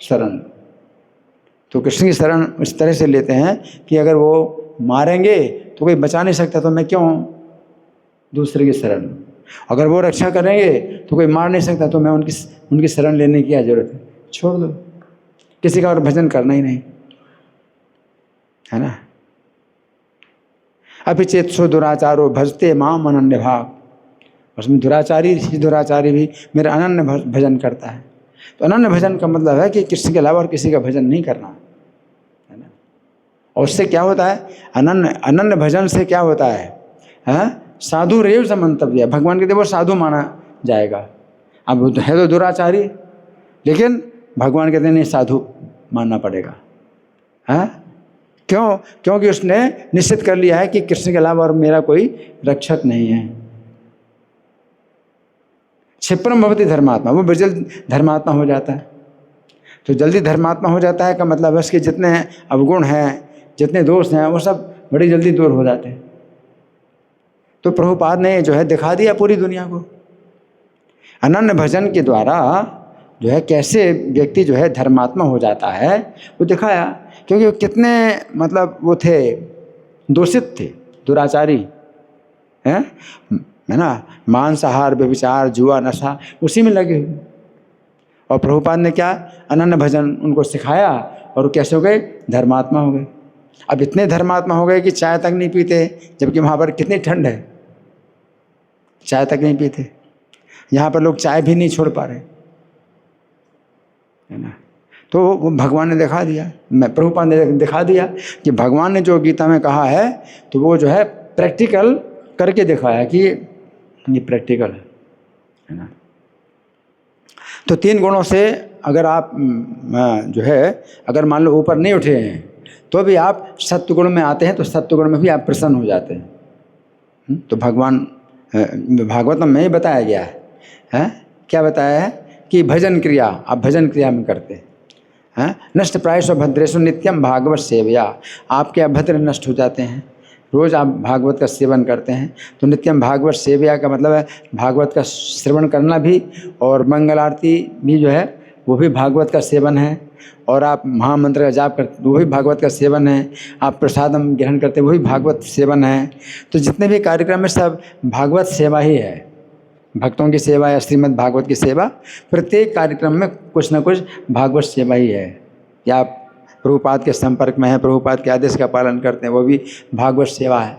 शरण। तो कृष्ण की शरण इस तरह से लेते हैं कि अगर वो मारेंगे तो कोई बचा नहीं सकता, तो मैं क्यों दूसरे की शरण। अगर वो रक्षा करेंगे तो कोई मार नहीं सकता, तो मैं उनकी शरण लेने की क्या जरूरत है। छोड़ दो, किसी का और भजन करना ही नहीं, है ना। अपिचेत्सो दुराचारो भजते माम अनन्य भाव। उसमें दुराचारी भी मेरा अनन्य भजन करता है। तो अनन्य भजन का मतलब है कि किसी के अलावा और किसी का भजन नहीं करना, है ना। और उससे क्या होता है, अनन्य भजन से क्या होता है, साधु रेव से मंतव्य, भगवान के वो साधु माना जाएगा। अब है तो दुराचारी, लेकिन भगवान कहते नहीं, साधु मानना पड़ेगा। क्यों? क्योंकि उसने निश्चित कर लिया है कि कृष्ण के अलावा और मेरा कोई रक्षक नहीं है। क्षिप्रम भवति धर्मात्मा, वो जल्दी धर्मात्मा हो जाता है। तो जल्दी धर्मात्मा हो जाता है का मतलब है उसके जितने अवगुण हैं, जितने दोष हैं, वो सब बड़ी जल्दी दूर हो जाते हैं। तो प्रभुपाद ने जो है दिखा दिया पूरी दुनिया को अनन्य भजन के द्वारा जो है कैसे व्यक्ति जो है धर्मात्मा हो जाता है, वो दिखाया। क्योंकि वो कितने मतलब वो थे, दूषित थे, दुराचारी हैं, है ना, मांसाहार, व्यभिचार, जुआ, नशा, उसी में लगे हुए। और प्रभुपाद ने क्या अनन्य भजन उनको सिखाया, और कैसे हो गए, धर्मात्मा हो गए। अब इतने धर्मात्मा हो गए कि चाय तक नहीं पीते, जबकि वहाँ पर कितनी ठंड है, चाय तक नहीं पीते। यहाँ पर लोग चाय भी नहीं छोड़ पा रहे, है ना। तो वो भगवान ने दिखा दिया, मैं प्रभुपाद ने दिखा दिया कि भगवान ने जो गीता में कहा है तो वो जो है प्रैक्टिकल करके दिखाया कि ये प्रैक्टिकल है ना। तो 3 गुणों से अगर आप जो है अगर मान लो ऊपर नहीं उठे हैं तो भी आप सत्वगुण में आते हैं, तो सत्वगुण में भी आप प्रसन्न हो जाते हैं। तो भगवान भागवतम में ही बताया गया है, क्या बताया है कि भजन क्रिया आप भजन क्रिया में करते हैं। नष्ट प्रायशो भद्रेशु नित्यम भागवत सेवया, आपके अभद्र नष्ट हो जाते हैं। रोज़ आप भागवत का सेवन करते हैं तो नित्यम भागवत सेवया का मतलब है भागवत का श्रवण करना भी, और मंगल आरती भी जो है वो भी भागवत का सेवन है, और आप महामंत्र का जाप करते वो भी भागवत का सेवन है, आप प्रसादम ग्रहण करते वो भी भागवत सेवन है। तो जितने भी कार्यक्रम है सब भागवत सेवा ही है, भक्तों की सेवा या श्रीमद् भागवत की सेवा। प्रत्येक कार्यक्रम में कुछ न कुछ भागवत सेवा ही है। या आप प्रभुपाद के संपर्क में हैं, प्रभुपाद के आदेश का पालन करते हैं, वो भी भागवत सेवा है।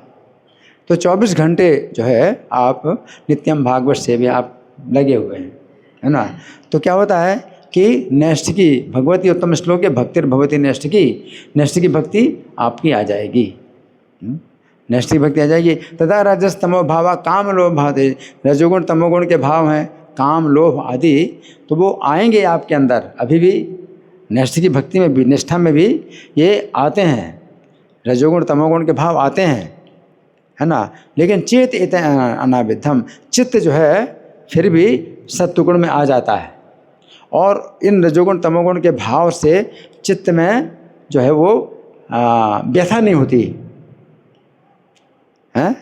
तो 24 घंटे जो है आप नित्यम भागवत सेवा आप लगे हुए हैं, है ना। तो क्या होता है कि नैष्ठिकी भगवती उत्तम श्लोक है, भक्तिर्भवती नैष्ठिकी, नैष्ठिकी भक्ति आपकी आ जाएगी, नैष्ठिक भक्ति आ जाएगी। तथा रजस तमो भावा काम लोभ आदि, रजोगुण तमोगुण के भाव हैं काम लोभ आदि, तो वो आएंगे आपके अंदर। अभी भी नैष्ठिक भक्ति में भी, निष्ठा में भी ये आते हैं, रजोगुण तमोगुण के भाव आते हैं, है ना। लेकिन चेत इत अनाविद्धम, चित्त जो है फिर भी सत्वगुण में आ जाता है, और इन रजोगुण तमोगुण के भाव से चित्त में जो है वो व्यथा नहीं होती है।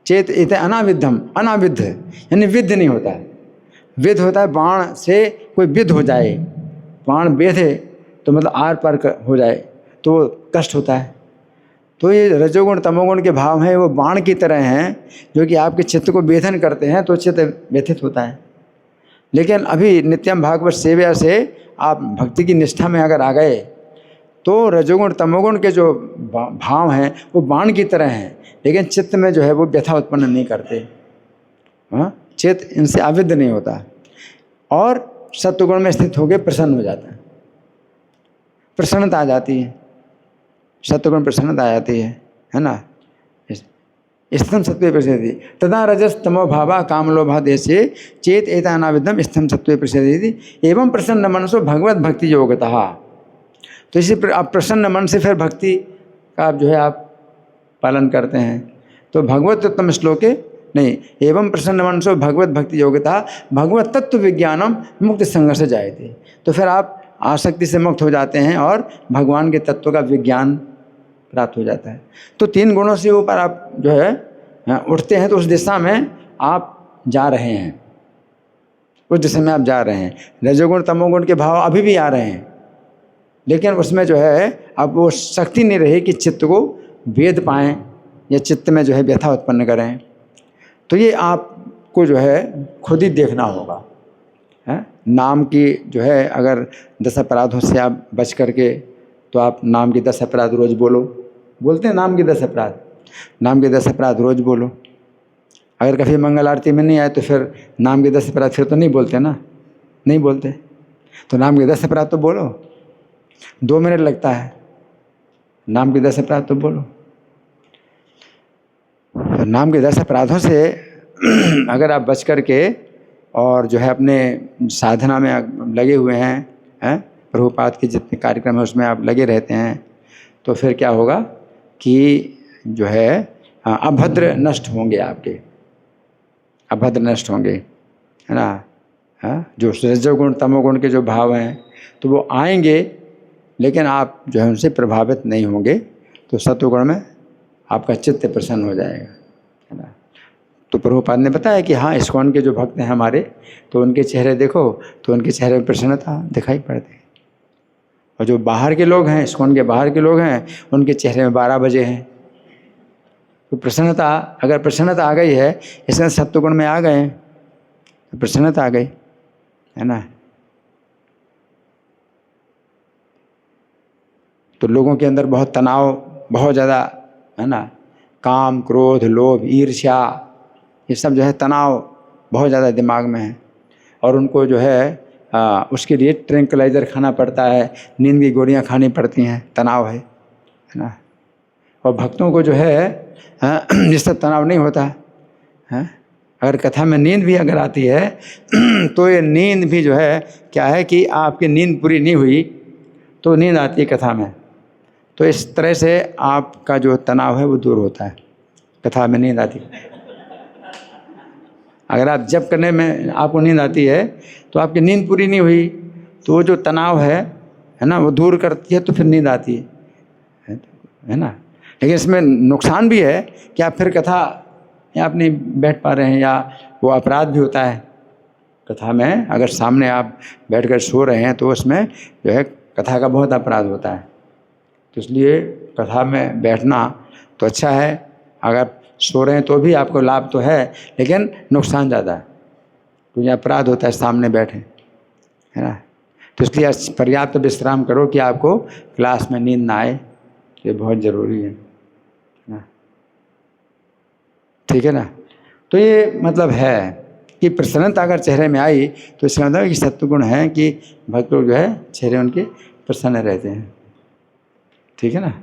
चेत इत अनाविद्धम, अनाविद्ध यानी विद्ध नहीं होता है। विद्ध होता है बाण से कोई विद्ध हो जाए, बाण बेधे तो मतलब आर पार हो जाए, तो कष्ट होता है। तो ये रजोगुण तमोगुण के भाव हैं, वो बाण की तरह हैं जो कि आपके चित्त को वेधन करते हैं, तो चित्त व्यथित होता है। लेकिन अभी नित्यम भागवत सेवा से आप भक्ति की निष्ठा में अगर आ गए तो रजोगुण तमोगुण के जो भाव हैं वो बाण की तरह हैं, लेकिन चित्त में जो है वो व्यथा उत्पन्न नहीं करते। हाँ, चित्त इनसे आविद्ध नहीं होता और सत्वगुण में स्थित होकर प्रसन्न हो जाता है, प्रसन्नता आ जाती है, सत्वगुण प्रसन्नता आ जाती है ना। स्थम सत्वे प्रसिद्धि तदा रजस तमो भावा काम लोभा देशे चेत एतानाविदम स्थम सत्वे प्रसिद्धि एवं प्रसन्न मनसो भगवत भक्ति योगतः। तो इसी आप प्रसन्न मन से फिर भक्ति का आप जो है आप पालन करते हैं। तो भगवत उत्तम श्लोके नहीं, एवं प्रसन्न मनसो भगवत भक्ति योग्यता भगवत तत्व विज्ञानम मुक्त संघर्ष जायते। तो फिर आप आसक्ति से मुक्त हो जाते हैं और भगवान के तत्व का विज्ञान प्राप्त हो जाता है। तो 3 गुणों से ऊपर आप जो है उठते हैं, तो उस दिशा में आप जा रहे हैं, उस दिशा में आप जा रहे हैं। रजोगुण तमोगुण के भाव अभी भी आ रहे हैं, लेकिन उसमें जो है अब वो शक्ति नहीं रही कि चित्त को वेद पाएँ या चित्त में जो है व्यथा उत्पन्न करें। तो ये आपको जो है खुद ही देखना होगा है। नाम की जो है अगर 10 अपराधों से आप बच करके, तो आप नाम के 10 अपराध रोज़ बोलो। बोलते हैं नाम के 10 अपराध, नाम के 10 अपराध रोज़ बोलो। अगर कभी मंगल आरती में नहीं आए तो फिर नाम के 10 अपराध फिर तो नहीं बोलते ना, नहीं बोलते। तो नाम के 10 अपराध तो बोलो, 2 मिनट लगता है, नाम के 10 अपराध तो बोलो। तो नाम के 10 अपराधों से अगर आप बच कर के और जो है अपने साधना में लगे हुए हैं, प्रभुपाद के जितने कार्यक्रम है उसमें आप लगे रहते हैं, तो फिर क्या होगा कि जो है अभद्र नष्ट होंगे, आपके अभद्र नष्ट होंगे, है ना। जो रजोगुण तमोगुण के जो भाव हैं तो वो आएंगे, लेकिन आप जो है उनसे प्रभावित नहीं होंगे। तो सत्वगुण में आपका चित्त प्रसन्न हो जाएगा, है ना। तो प्रभुपाद ने बताया कि हाँ, इस्कॉन के जो भक्त हैं हमारे, तो उनके चेहरे देखो तो उनके चेहरे में प्रसन्नता दिखाई पड़ती है। और जो बाहर के लोग हैं, इस्कॉन के बाहर के लोग हैं, उनके चेहरे में 12 बजे हैं। तो प्रसन्नता, अगर प्रसन्नता आ गई है, इसमें सत्वगुण में आ गए तो प्रसन्नता आ गई, है ना। तो लोगों के अंदर बहुत तनाव, बहुत ज़्यादा, है ना, काम क्रोध लोभ ईर्ष्या, ये सब जो है तनाव बहुत ज़्यादा दिमाग में है, और उनको जो है उसके लिए ट्रैंक्विलाइज़र खाना पड़ता है, नींद की गोलियां खानी पड़ती हैं, तनाव है ना। और भक्तों को जो है जिससे तनाव नहीं होता है। अगर कथा में नींद भी अगर आती है तो ये नींद भी जो है क्या है कि आपकी नींद पूरी नहीं हुई तो नींद आती है कथा में। तो इस तरह से आपका जो तनाव है वो दूर होता है, कथा में नींद आती है। अगर आप जप करने में आपको नींद आती है तो आपकी नींद पूरी नहीं हुई, तो वो जो तनाव है ना, वो दूर करती है, तो फिर नींद आती है ना। लेकिन इसमें नुकसान भी है कि आप फिर कथा या आप नहीं बैठ पा रहे हैं, या वो अपराध भी होता है कथा में। अगर सामने आप बैठकर सो रहे हैं तो उसमें जो है कथा का बहुत अपराध होता है। तो इसलिए कथा में बैठना तो अच्छा है, अगर सो रहे हैं तो भी आपको लाभ तो है, लेकिन नुकसान ज़्यादा है, क्योंकि अपराध होता है सामने बैठे, है ना। तो इसलिए पर्याप्त विश्राम करो कि आपको क्लास में नींद ना आए, ये बहुत ज़रूरी है ना, ठीक है ना। तो ये मतलब है कि प्रसन्नता अगर चेहरे में आई तो इसका मतलब कि सत्वगुण है कि भक्त लोग जो है चेहरे उनके प्रसन्न रहते हैं, ठीक है ना।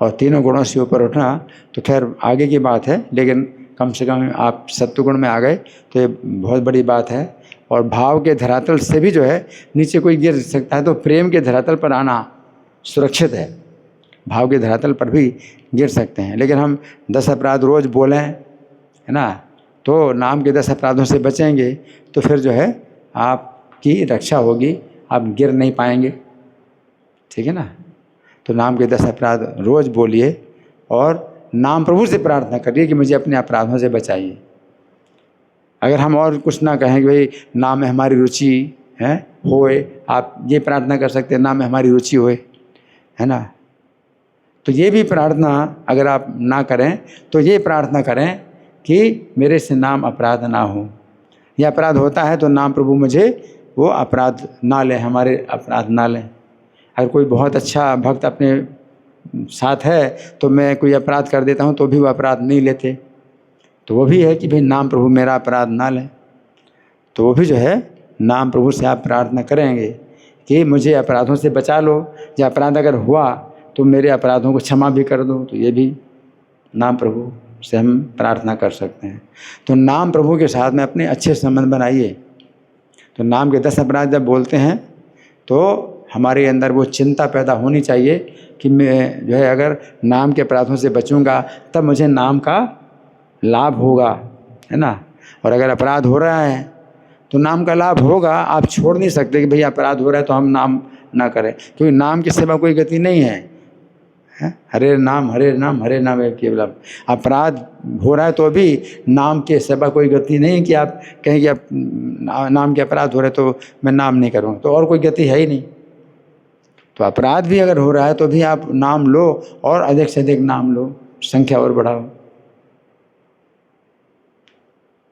और तीनों गुणों से ऊपर उठना तो खैर आगे की बात है, लेकिन कम से कम आप सत्वगुण में आ गए तो ये बहुत बड़ी बात है। और भाव के धरातल से भी जो है नीचे कोई गिर सकता है, तो प्रेम के धरातल पर आना सुरक्षित है, भाव के धरातल पर भी गिर सकते हैं। लेकिन हम 10 अपराध रोज़ बोलें, है ना, तो नाम के 10 अपराधों से बचेंगे तो फिर जो है आपकी रक्षा होगी, आप गिर नहीं पाएंगे, ठीक है ना। तो नाम के 10 अपराध रोज़ बोलिए और नाम प्रभु से प्रार्थना करिए कि मुझे अपने अपराधों से बचाइए। अगर हम और कुछ ना कहें कि भाई नाम में हमारी रुचि है होए, आप ये प्रार्थना कर सकते हैं नाम में हमारी रुचि होए, है ना। तो ये भी प्रार्थना अगर आप ना करें तो ये प्रार्थना करें कि मेरे से नाम अपराध ना हो, या अपराध होता है तो नाम प्रभु मुझे वो अपराध ना लें, हमारे अपराध ना लें। अगर कोई बहुत अच्छा भक्त अपने साथ है तो मैं कोई अपराध कर देता हूँ तो भी वो अपराध नहीं लेते, तो वो भी है कि भाई नाम प्रभु मेरा अपराध ना लें। तो वो भी जो है नाम प्रभु से आप प्रार्थना करेंगे कि मुझे अपराधों से बचा लो, या अपराध अगर हुआ तो मेरे अपराधों को क्षमा भी कर दो, तो ये भी नाम प्रभु से हम प्रार्थना कर सकते हैं। तो नाम प्रभु के साथ में अपने अच्छे संबंध बनाइए। तो नाम के 10 अपराध जब बोलते हैं तो हमारे अंदर वो चिंता पैदा होनी चाहिए कि मैं जो है अगर नाम के अपराधों से बचूंगा तब मुझे नाम का लाभ होगा, है ना। और अगर अपराध हो रहा है तो नाम का लाभ होगा, आप छोड़ नहीं सकते कि भैया अपराध हो रहा है तो हम नाम ना करें, क्योंकि नाम के सिवा कोई गति नहीं है। हरे नाम हरे नाम हरे नाम है केवलम। अपराध हो रहा है तो भी नाम के सिवा कोई गति नहीं है कि आप कहें कि आप नाम के अपराध हो रहे तो मैं नाम नहीं करूँगा, तो और कोई गति है ही नहीं। तो अपराध भी अगर हो रहा है तो भी आप नाम लो और अधिक से अधिक नाम लो, संख्या और बढ़ाओ,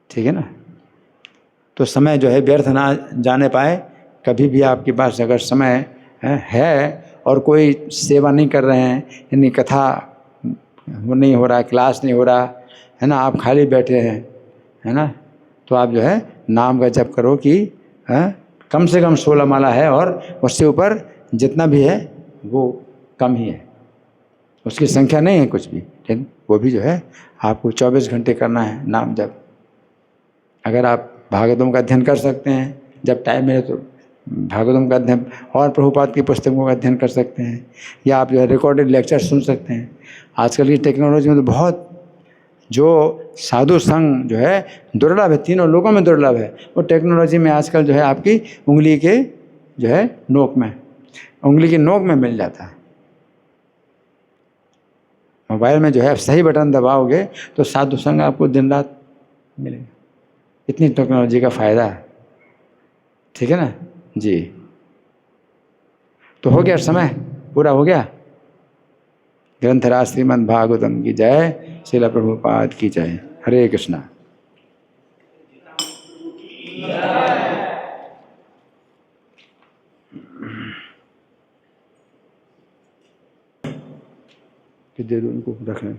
ठीक है ना। तो समय जो है व्यर्थ ना जाने पाए। कभी भी आपके पास अगर समय है और कोई सेवा नहीं कर रहे हैं, यानी कथा वो नहीं हो रहा, क्लास नहीं हो रहा है ना, आप खाली बैठे हैं, है ना, तो आप जो है नाम का जप करो कि कम से कम 16 माला है और उससे ऊपर जितना भी है वो कम ही है, उसकी संख्या नहीं है कुछ भी, लेकिन वो भी जो है आपको 24 घंटे करना है नाम जप। अगर आप भागवतम का अध्ययन कर सकते हैं, जब टाइम मिले तो भागवतम का अध्ययन और प्रभुपाद की पुस्तकों का अध्ययन कर सकते हैं, या आप जो है रिकॉर्डेड लेक्चर सुन सकते हैं। आजकल की टेक्नोलॉजी में तो बहुत जो साधु संग जो है दुर्लभ है, तीनों लोगों में दुर्लभ है, वो टेक्नोलॉजी में आजकल जो है आपकी उंगली के जो है नोक में, उंगली की नोक में मिल जाता है। मोबाइल में जो है सही बटन दबाओगे तो साधु संग आपको दिन रात मिलेगा। इतनी टेक्नोलॉजी का फ़ायदा है, ठीक है ना जी। तो हो गया, समय पूरा हो गया। ग्रंथराज श्रीमद् भागवतम की जय, श्रील प्रभुपाद की जय। हरे कृष्णा। दे दो उनको रखें।